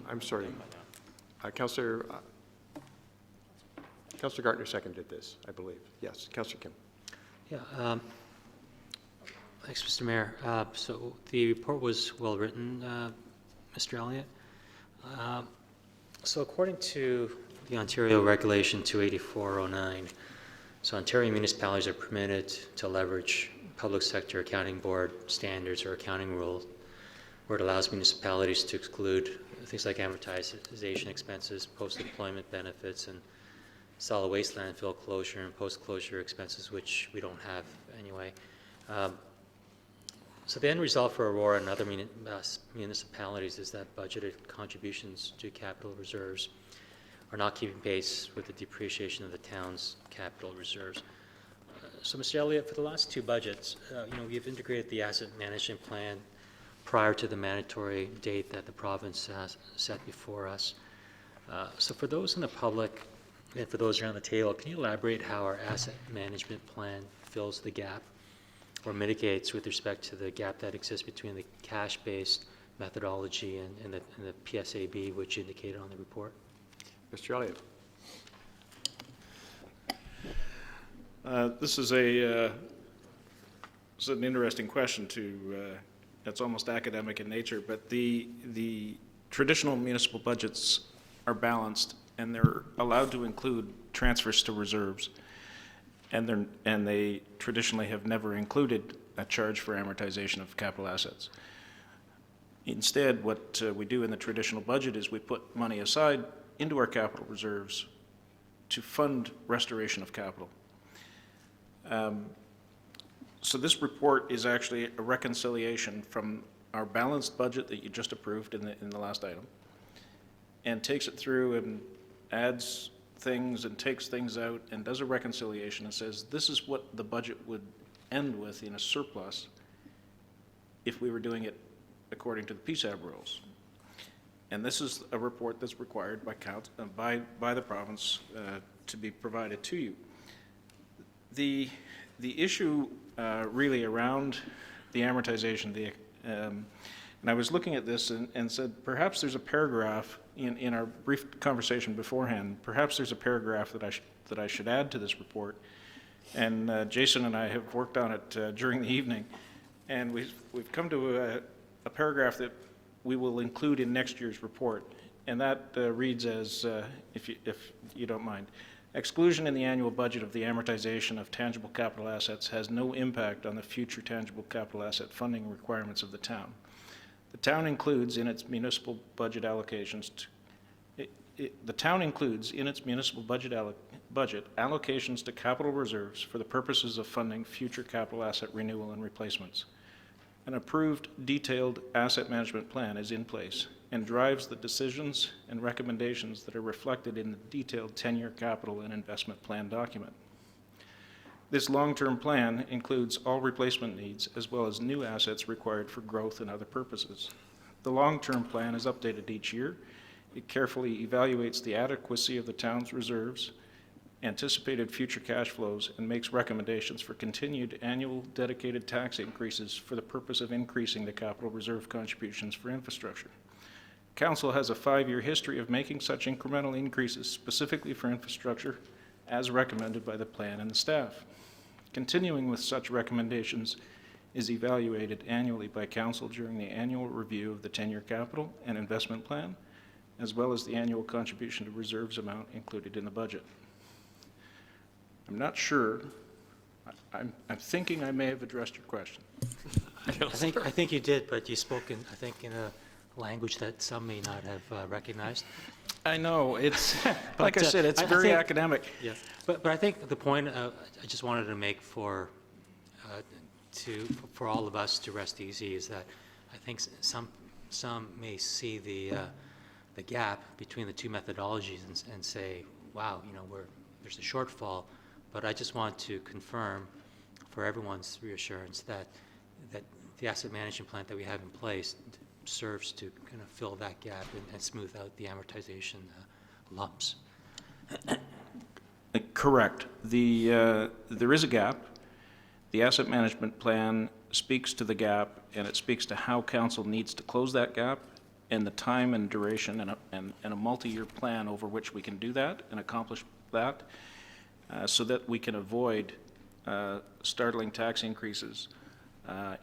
I'm sorry. Councillor Gartner seconded this, I believe. Yes, Councillor Kim. Yeah. Thanks, Mr. Mayor. So the report was well written, Mr. Elliott. So according to the Ontario Regulation 28409, so Ontario municipalities are permitted to leverage public sector accounting board standards or accounting rules where it allows municipalities to exclude things like amortization expenses, post-employment benefits, and solid waste landfill closure and post-closure expenses, which we don't have anyway. So the end result for Aurora and other municipalities is that budgeted contributions to capital reserves are not keeping pace with the depreciation of the town's capital reserves. So Mr. Elliott, for the last 2 budgets, we've integrated the asset management plan prior to the mandatory date that the province has set before us. So for those in the public and for those around the table, can you elaborate how our asset management plan fills the gap or mitigates with respect to the gap that exists between the cash-based methodology and the PSAB, which indicated on the report? Mr. Elliott. This is an interesting question it's almost academic in nature, but the traditional municipal budgets are balanced and they're allowed to include transfers to reserves. And they traditionally have never included a charge for amortization of capital assets. Instead, what we do in the traditional budget is we put money aside into our capital reserves to fund restoration of capital. So this report is actually a reconciliation from our balanced budget that you just approved in the last item, and takes it through and adds things and takes things out and does a reconciliation and says this is what the budget would end with in a surplus if we were doing it according to the PSAB rules. And this is a report that's required by the province to be provided to you. The issue really around the amortization, and I was looking at this and said perhaps there's a paragraph in our brief conversation beforehand, perhaps there's a paragraph that I should add to this report. And Jason and I have worked on it during the evening, and we've come to a paragraph that we will include in next year's report, and that reads as, if you don't mind, exclusion in the annual budget of the amortization of tangible capital assets has no impact on the future tangible capital asset funding requirements of the town. The town includes in its municipal budget allocations, the town includes in its municipal budget allocations to capital reserves for the purposes of funding future capital asset renewal and replacements. An approved detailed asset management plan is in place and drives the decisions and recommendations that are reflected in the detailed 10-year capital and investment plan document. This long-term plan includes all replacement needs as well as new assets required for growth and other purposes. The long-term plan is updated each year. It carefully evaluates the adequacy of the town's reserves, anticipated future cash flows, and makes recommendations for continued annual dedicated tax increases for the purpose of increasing the capital reserve contributions for infrastructure. Council has a 5-year history of making such incremental increases specifically for infrastructure as recommended by the plan and the staff. Continuing with such recommendations is evaluated annually by Council during the annual review of the 10-year capital and investment plan, as well as the annual contribution to reserves amount included in the budget. I'm not sure. I'm thinking I may have addressed your question. I think you did, but you spoke in a language that some may not have recognized. I know, it's, like I said, it's very academic. Yeah, but I think the point I just wanted to make for all of us to rest easy is that I think some may see the gap between the two methodologies and say, wow, there's a shortfall. But I just want to confirm for everyone's reassurance that the asset management plan that we have in place serves to kind of fill that gap and smooth out the amortization lumps. Correct. There is a gap. The asset management plan speaks to the gap, and it speaks to how council needs to close that gap and the time and duration and a multi-year plan over which we can do that and accomplish that so that we can avoid startling tax increases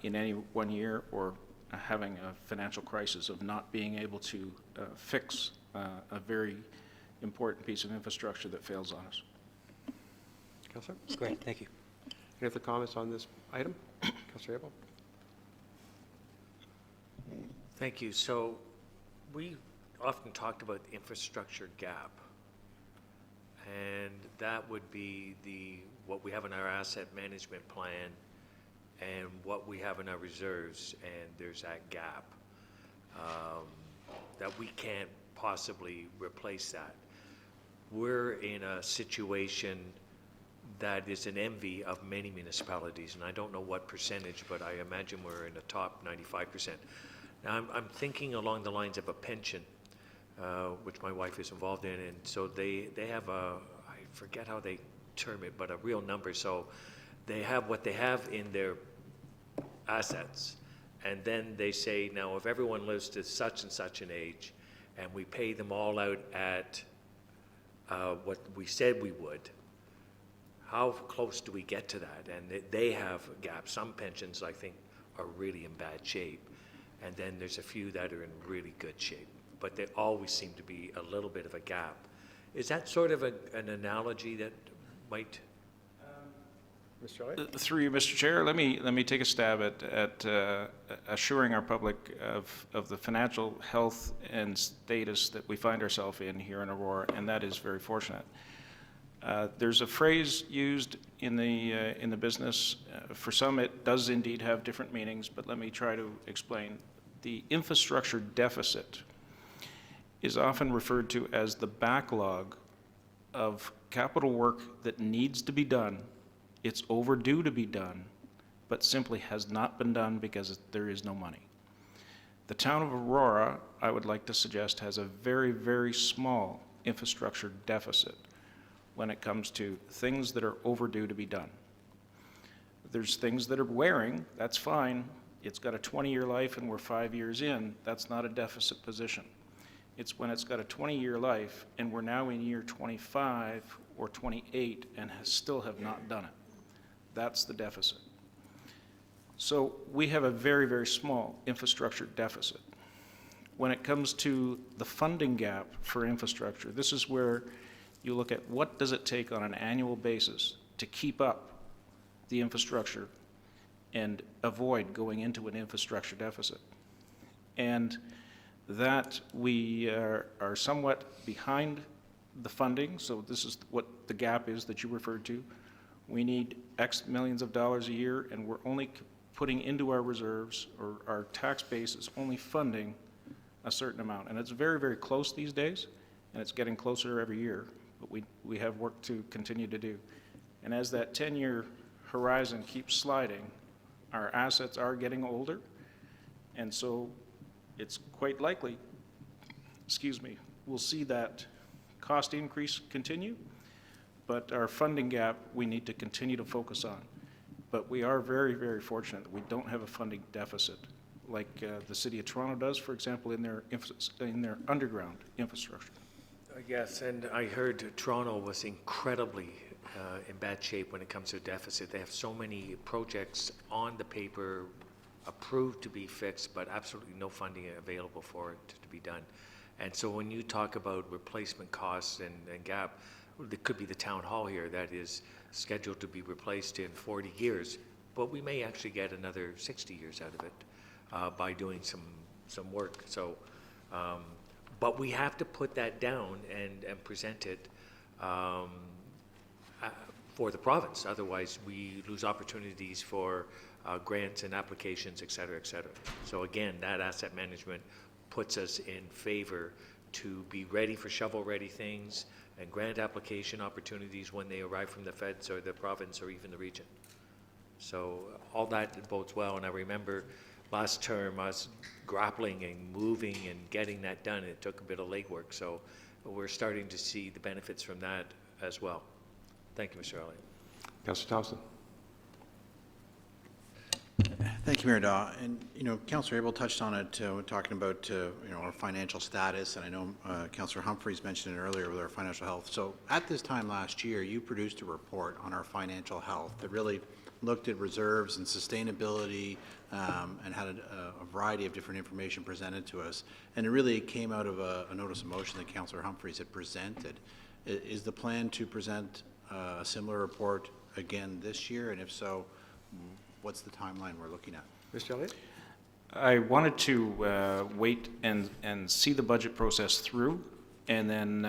in any one year or having a financial crisis of not being able to fix a very important piece of infrastructure that fails on us. Councillor? Great, thank you. Any other comments on this item? Councillor Abel? Thank you. So we often talked about the infrastructure gap, and that would be what we have in our asset management plan and what we have in our reserves, and there's that gap that we can't possibly replace that. We're in a situation that is an envy of many municipalities, and I don't know what percentage, but I imagine we're in the top 95%. Now, I'm thinking along the lines of a pension, which my wife is involved in, and so they have I forget how they term it, but a real number. So they have what they have in their assets, and then they say, now if everyone lives to such and such an age, and we pay them all out at what we said we would, how close do we get to that? And they have gaps. Some pensions, I think, are really in bad shape. And then there's a few that are in really good shape. But there always seem to be a little bit of a gap. Is that sort of an analogy that might... Mr. Elliott? Through you, Mr. Chair, let me take a stab at assuring our public of the financial health and status that we find ourselves in here in Aurora, and that is very fortunate. There's a phrase used in the business. For some, it does indeed have different meanings, but let me try to explain. The infrastructure deficit is often referred to as the backlog of capital work that needs to be done. It's overdue to be done, but simply has not been done because there is no money. The town of Aurora, I would like to suggest, has a very, very small infrastructure deficit when it comes to things that are overdue to be done. There's things that are wearing, that's fine. It's got a 20-year life and we're 5 years in, that's not a deficit position. It's when it's got a 20-year life and we're now in year 25 or 28 and still have not done it. That's the deficit. So we have a very, very small infrastructure deficit. When it comes to the funding gap for infrastructure, this is where you look at what does it take on an annual basis to keep up the infrastructure and avoid going into an infrastructure deficit. And that we are somewhat behind the funding, so this is what the gap is that you referred to. We need X millions of dollars a year, and we're only putting into our reserves, or our tax base is only funding a certain amount. And it's very, very close these days, and it's getting closer every year, but we have work to continue to do. And as that 10-year horizon keeps sliding, our assets are getting older, and so it's quite likely, we'll see that cost increase continue, but our funding gap we need to continue to focus on. But we are very, very fortunate that we don't have a funding deficit like the City of Toronto does, for example, in their underground infrastructure. Yes, and I heard Toronto was incredibly in bad shape when it comes to deficit. They have so many projects on the paper approved to be fixed, but absolutely no funding available for it to be done. And so when you talk about replacement costs and gap, it could be the town hall here that is scheduled to be replaced in 40 years, but we may actually get another 60 years out of it by doing some work. So, but we have to put that down and present it for the province. Otherwise, we lose opportunities for grants and applications, et cetera, et cetera. So again, that asset management puts us in favor to be ready for shovel-ready things and grant application opportunities when they arrive from the feds or the province or even the region. So all that bodes well, and I remember last term us grappling and moving and getting that done. It took a bit of legwork, so we're starting to see the benefits from that as well. Thank you, Mr. Elliott. Councillor Thompson. Thank you, Mayor Daw. And, Councillor Abel touched on it, talking about, our financial status, and I know Councillor Humphreys mentioned it earlier with our financial health. So at this time last year, you produced a report on our financial health that really looked at reserves and sustainability and had a variety of different information presented to us. And it really came out of a notice of motion that Councillor Humphreys had presented. Is the plan to present a similar report again this year? And if so, what's the timeline we're looking at? Mr. Elliott? I wanted to wait and see the budget process through, and then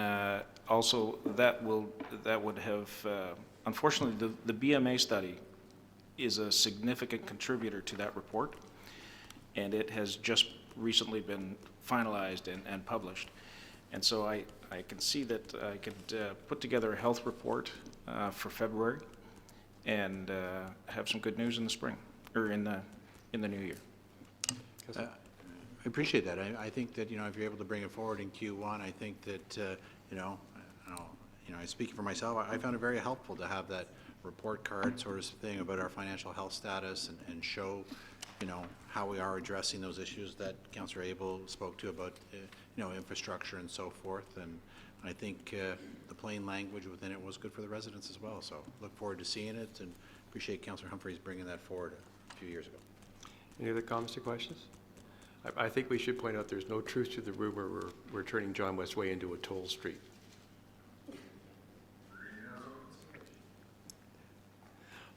also that would have, unfortunately, the BMA study is a significant contributor to that report, and it has just recently been finalized and published. And so I can see that I could put together a health report for February and have some good news in the spring, or in the new year. I appreciate that. I think that, if you're able to bring it forward in Q1, I think that, speaking for myself, I found it very helpful to have that report card sort of thing about our financial health status and show how we are addressing those issues that Councillor Abel spoke to about, infrastructure and so forth. And I think the plain language within it was good for the residents as well. So look forward to seeing it and appreciate Councillor Humphreys bringing that forward a few years ago. Any other comments or questions? I think we should point out there's no truth to the rumor we're turning John West Way into a toll street.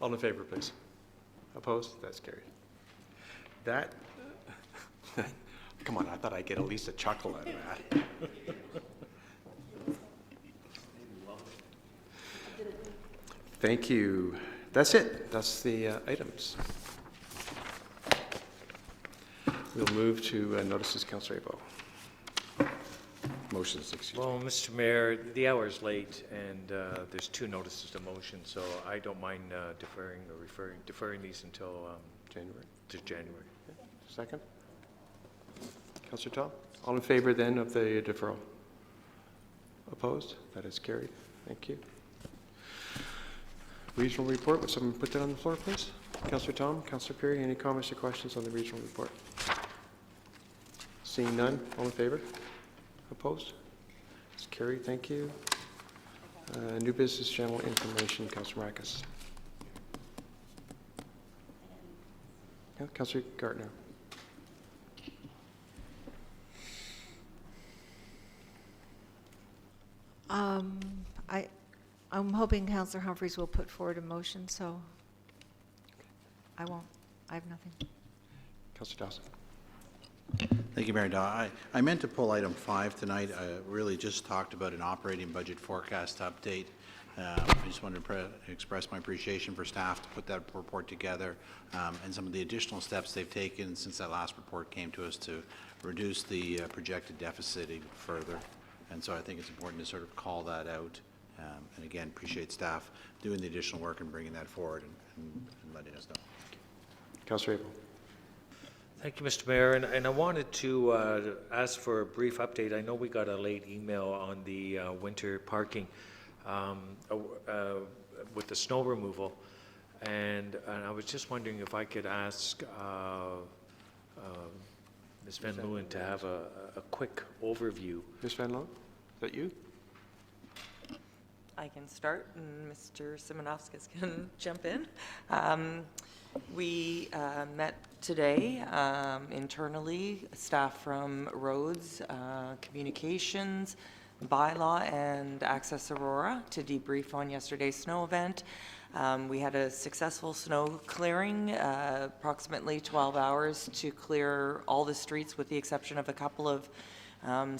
All in favor, please. Opposed? That's carried. That, come on, I thought I'd get at least a chuckle out of that. Thank you. That's it. That's the items. We'll move to notices, Councillor Abel. Motions, excuse me. Well, Mr. Mayor, the hour is late, and there's 2 notices to motion, so I don't mind deferring these until January. To January. Second? Councillor Tom? All in favor then of the deferral? Opposed? That is carried. Thank you. Regional report, would someone put that on the floor, please? Councillor Tom, Councillor Perry, any comments or questions on the regional report? Seeing none, all in favor? Opposed? It's carried, thank you. New business general information, Councillor Marcus. Yeah, Councillor Gartner. I'm hoping Councillor Humphreys will put forward a motion, so I won't. I have nothing. Councillor Dawson. Thank you, Mayor Daw. I meant to pull item 5 tonight. I really just talked about an operating budget forecast update. I just wanted to express my appreciation for staff to put that report together and some of the additional steps they've taken since that last report came to us to reduce the projected deficit even further. And so I think it's important to sort of call that out. And again, appreciate staff doing the additional work and bringing that forward and letting us know. Councillor Abel. Thank you, Mr. Mayor, and I wanted to ask for a brief update. I know we got a late email on the winter parking with the snow removal, and I was just wondering if I could ask Ms. Van Leeuwen to have a quick overview. Ms. Van Leeuwen, is that you? I can start, and Mr. Simonovskis can jump in. We met today internally, staff from Roads, Communications, Bylaw, and Access Aurora to debrief on yesterday's snow event. We had a successful snow clearing, approximately 12 hours to clear all the streets with the exception of a couple of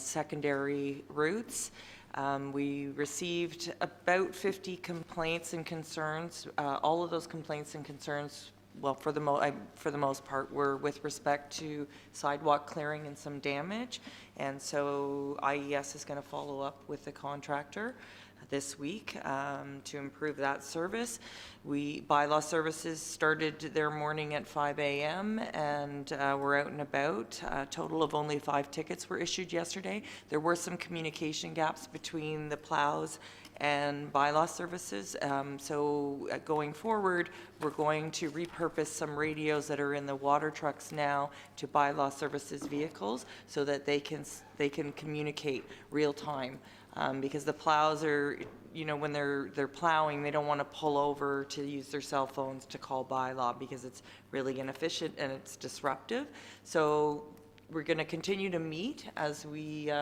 secondary routes. We received about 50 complaints and concerns. All of those complaints and concerns, well, for the most part, were with respect to sidewalk clearing and some damage. And so IES is going to follow up with the contractor this week to improve that service. Bylaw Services started their morning at 5 a.m. and we're out and about. A total of only 5 tickets were issued yesterday. There were some communication gaps between the plows and Bylaw Services. So going forward, we're going to repurpose some radios that are in the water trucks now to Bylaw Services vehicles so that they can communicate real time. Because the plows are, when they're plowing, they don't want to pull over to use their cell phones to call Bylaw because it's really inefficient and it's disruptive. So we're going to continue to meet as we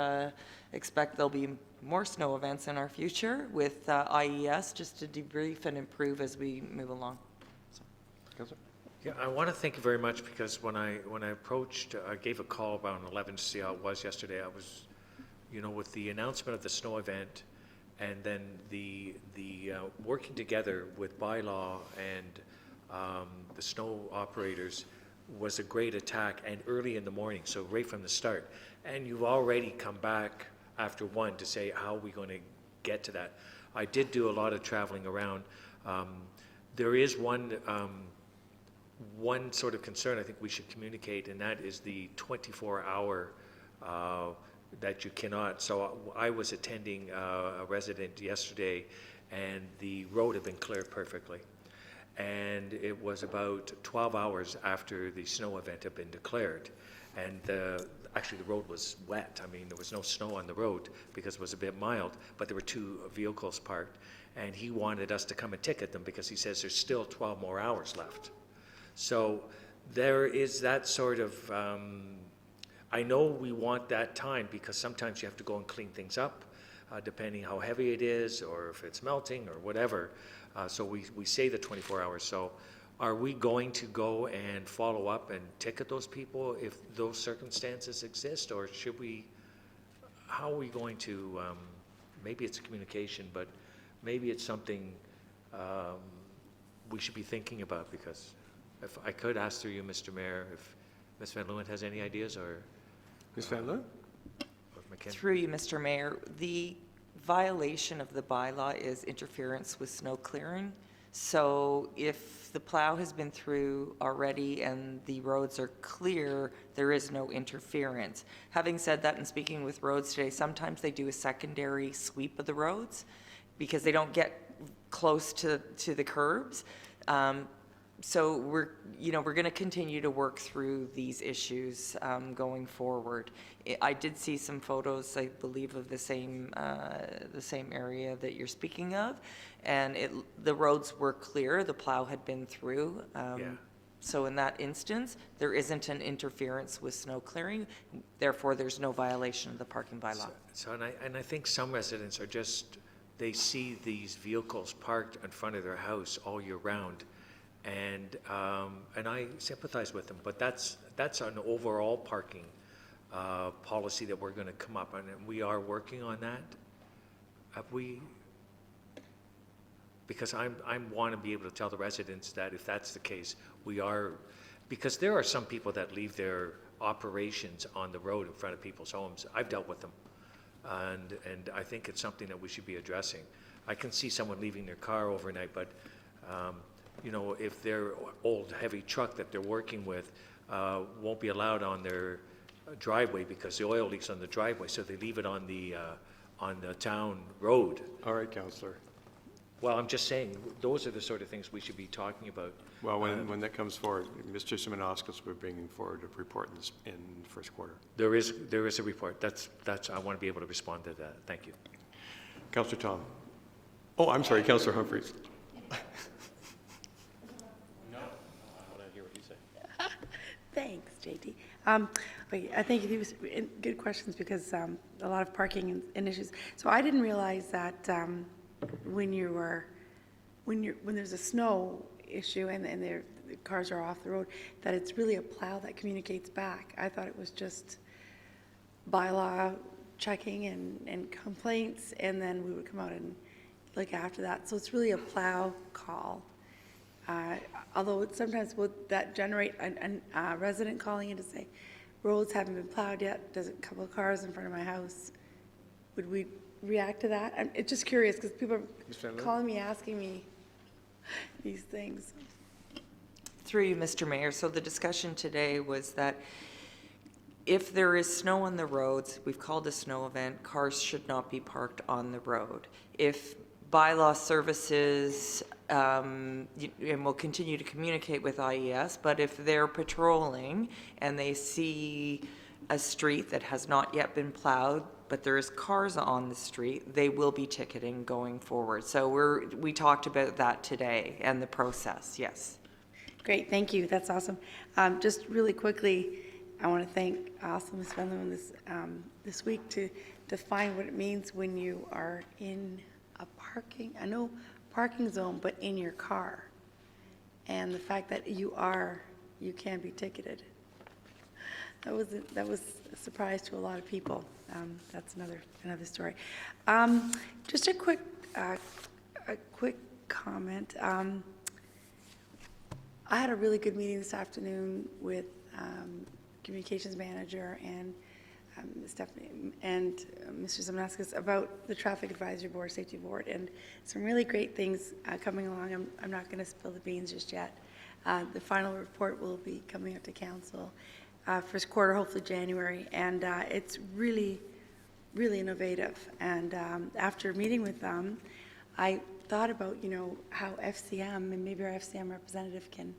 expect there'll be more snow events in our future with IES just to debrief and improve as we move along. So. Yeah, I want to thank you very much because when I approached, I gave a call around 11 to see how it was yesterday. I was, with the announcement of the snow event and then the working together with Bylaw and the snow operators was a great attack and early in the morning, so right from the start. And you've already come back after 1 to say, how are we going to get to that? I did do a lot of traveling around. There is one sort of concern I think we should communicate, and that is the 24-hour that you cannot. So I was attending a resident yesterday, and the road had been cleared perfectly. And it was about 12 hours after the snow event had been declared. And actually the road was wet. I mean, there was no snow on the road because it was a bit mild, but there were 2 vehicles parked. And he wanted us to come and ticket them because he says there's still 12 more hours left. So there is that sort of, I know we want that time because sometimes you have to go and clean things up, depending how heavy it is or if it's melting or whatever. So we say the 24 hours. So are we going to go and follow up and ticket those people if those circumstances exist? Or should we, how are we going to, maybe it's communication, but maybe it's something we should be thinking about, because if I could ask through you, Mr. Mayor, if Ms. Van Leeuwen has any ideas, or Ms. Van Leeuwen? Through you, Mr. Mayor, the violation of the bylaw is interference with snow clearing. So if the plow has been through already and the roads are clear, there is no interference. Having said that, and speaking with roads today, sometimes they do a secondary sweep of the roads because they don't get close to the curbs. So we're going to continue to work through these issues going forward. I did see some photos, I believe, of the same area that you're speaking of, and the roads were clear. The plow had been through. So in that instance, there isn't an interference with snow clearing. Therefore, there's no violation of the parking bylaw. And I think some residents are just, they see these vehicles parked in front of their house all year round. And I sympathize with them, but that's an overall parking policy that we're going to come up on, and we are working on that. Have we? Because I want to be able to tell the residents that if that's the case, we are, because there are some people that leave their operations on the road in front of people's homes. I've dealt with them, and I think it's something that we should be addressing. I can see someone leaving their car overnight, but if their old heavy truck that they're working with won't be allowed on their driveway because the oil leaks on the driveway, so they leave it on the town road. All right, Councillor. Well, I'm just saying, those are the sort of things we should be talking about. Well, when that comes forward, Mr. Simonovskis will be bringing forward a report in the first quarter. There is a report. That's I want to be able to respond to that. Thank you. Councillor Tom. Oh, I'm sorry, Councillor Humphreys. Thanks, JT. I think these were good questions because a lot of parking and issues. So I didn't realize that when there's a snow issue and the cars are off the road, that it's really a plow that communicates back. I thought it was just bylaw checking and complaints, and then we would come out and look after that. So it's really a plow call. Although sometimes would that generate a resident calling in to say, roads haven't been plowed yet, there's a couple of cars in front of my house. Would we react to that? I'm just curious because people are calling me, asking me these things. Through you, Mr. Mayor. So the discussion today was that if there is snow on the roads, we've called a snow event, cars should not be parked on the road. If bylaw services, and we'll continue to communicate with IES, but if they're patrolling and they see a street that has not yet been plowed, but there's cars on the street, they will be ticketing going forward. So we talked about that today and the process, yes. Great, thank you, that's awesome. Just really quickly, I want to thank also Ms. Van Leeuwen this week to define what it means when you are in a parking zone, but in your car. And the fact that you can be ticketed. That was a surprise to a lot of people. That's another story. Just a quick comment. I had a really good meeting this afternoon with communications manager and Stephanie and Mr. Zimnaskis about the Traffic Advisory Board, Safety Board, and some really great things coming along. I'm not going to spill the beans just yet. The final report will be coming up to council first quarter, hopefully January, and it's really, really innovative. And after meeting with them, I thought about, how FCM, and maybe our FCM representative can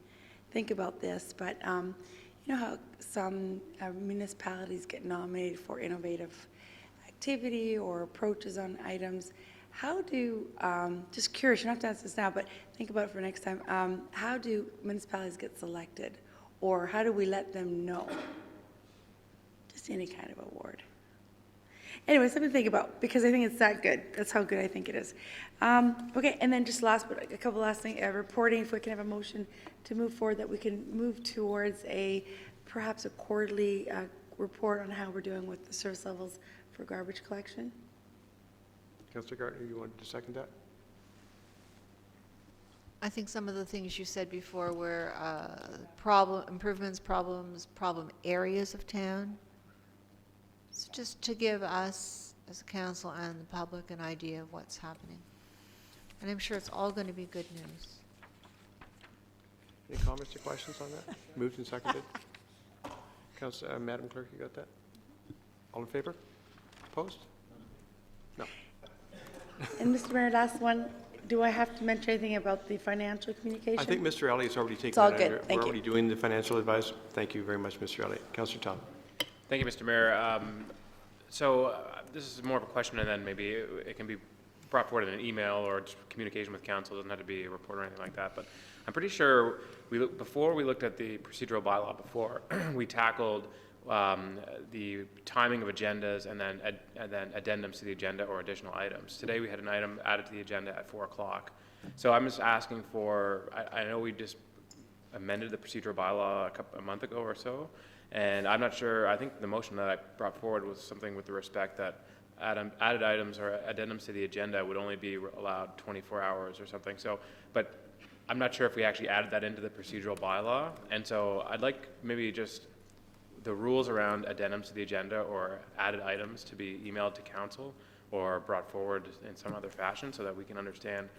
think about this, but how some municipalities get nominated for innovative activity or approaches on items. How do, just curious, you don't have to answer this now, but think about it for next time. How do municipalities get selected? Or how do we let them know? Just any kind of award. Anyway, something to think about, because I think it's that good. That's how good I think it is. Okay, and then just last, but a couple last things, reporting, if we can have a motion to move forward, that we can move towards perhaps a quarterly report on how we're doing with the service levels for garbage collection. Councillor Gardner, you wanted to second that? I think some of the things you said before were improvements, problem areas of town. So just to give us, as a council and the public, an idea of what's happening. And I'm sure it's all going to be good news. Any comments or questions on that? Moved and seconded. Madam Clerk, you got that? All in favor? Opposed? No. And Mr. Mayor, last one, do I have to mention anything about the financial communication? I think Mr. Elliott's already taken It's all that good. under. Thank We're you. already doing the financial advice. Thank you very much, Mr. Elliott. Councillor Tom. Thank you, Mr. Mayor. This is more of a question, and then maybe it can be brought forward in an email or just communication with council. It doesn't have to be a report or anything like that. But I'm pretty sure before we looked at the procedural bylaw before, we tackled the timing of agendas and then addendums to the agenda or additional items. Today we had an item added to the agenda at 4 o'clock. So I'm just asking for, I know we just amended the procedural bylaw a month ago or so, and I'm not sure, I think the motion that I brought forward was something with the respect that added items or addendums to the agenda would only be allowed 24 hours or something. So, but I'm not sure if we actually added that into the procedural bylaw. And so I'd like maybe just the rules around addendums to the agenda or added items to be emailed to council or brought forward in some other fashion so that we can understand,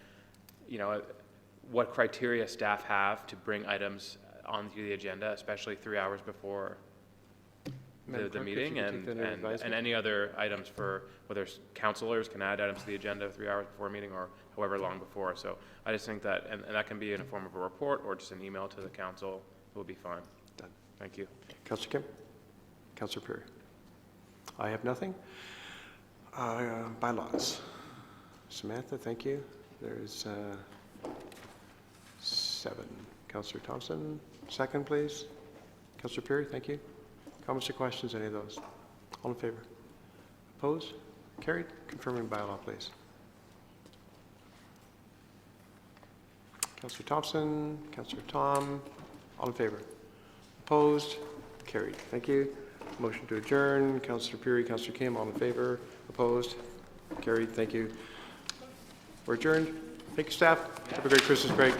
what criteria staff have to bring items onto the agenda, especially 3 hours before the meeting, and any other items for whether councilors can add items to the agenda 3 hours before a meeting or however long before. So I just think that, and that can be in a form of a report or just an email to the council, will be fine. Done. Thank you. Councillor Kim? Councillor Perry? I have nothing. Bylaws. Samantha, thank you. There's 7. Councillor Thompson, second, please. Councillor Perry, thank you. Comments or questions, any of those? All in favor? Opposed? Carried. Confirming bylaw, please. Councillor Thompson, Councillor Tom, all in favor? Opposed? Carried. Thank you. Motion to adjourn. Councillor Perry, Councillor Kim, all in favor? Opposed? Carried. Thank you. We're adjourned. Thank you, staff. Have a great Christmas break.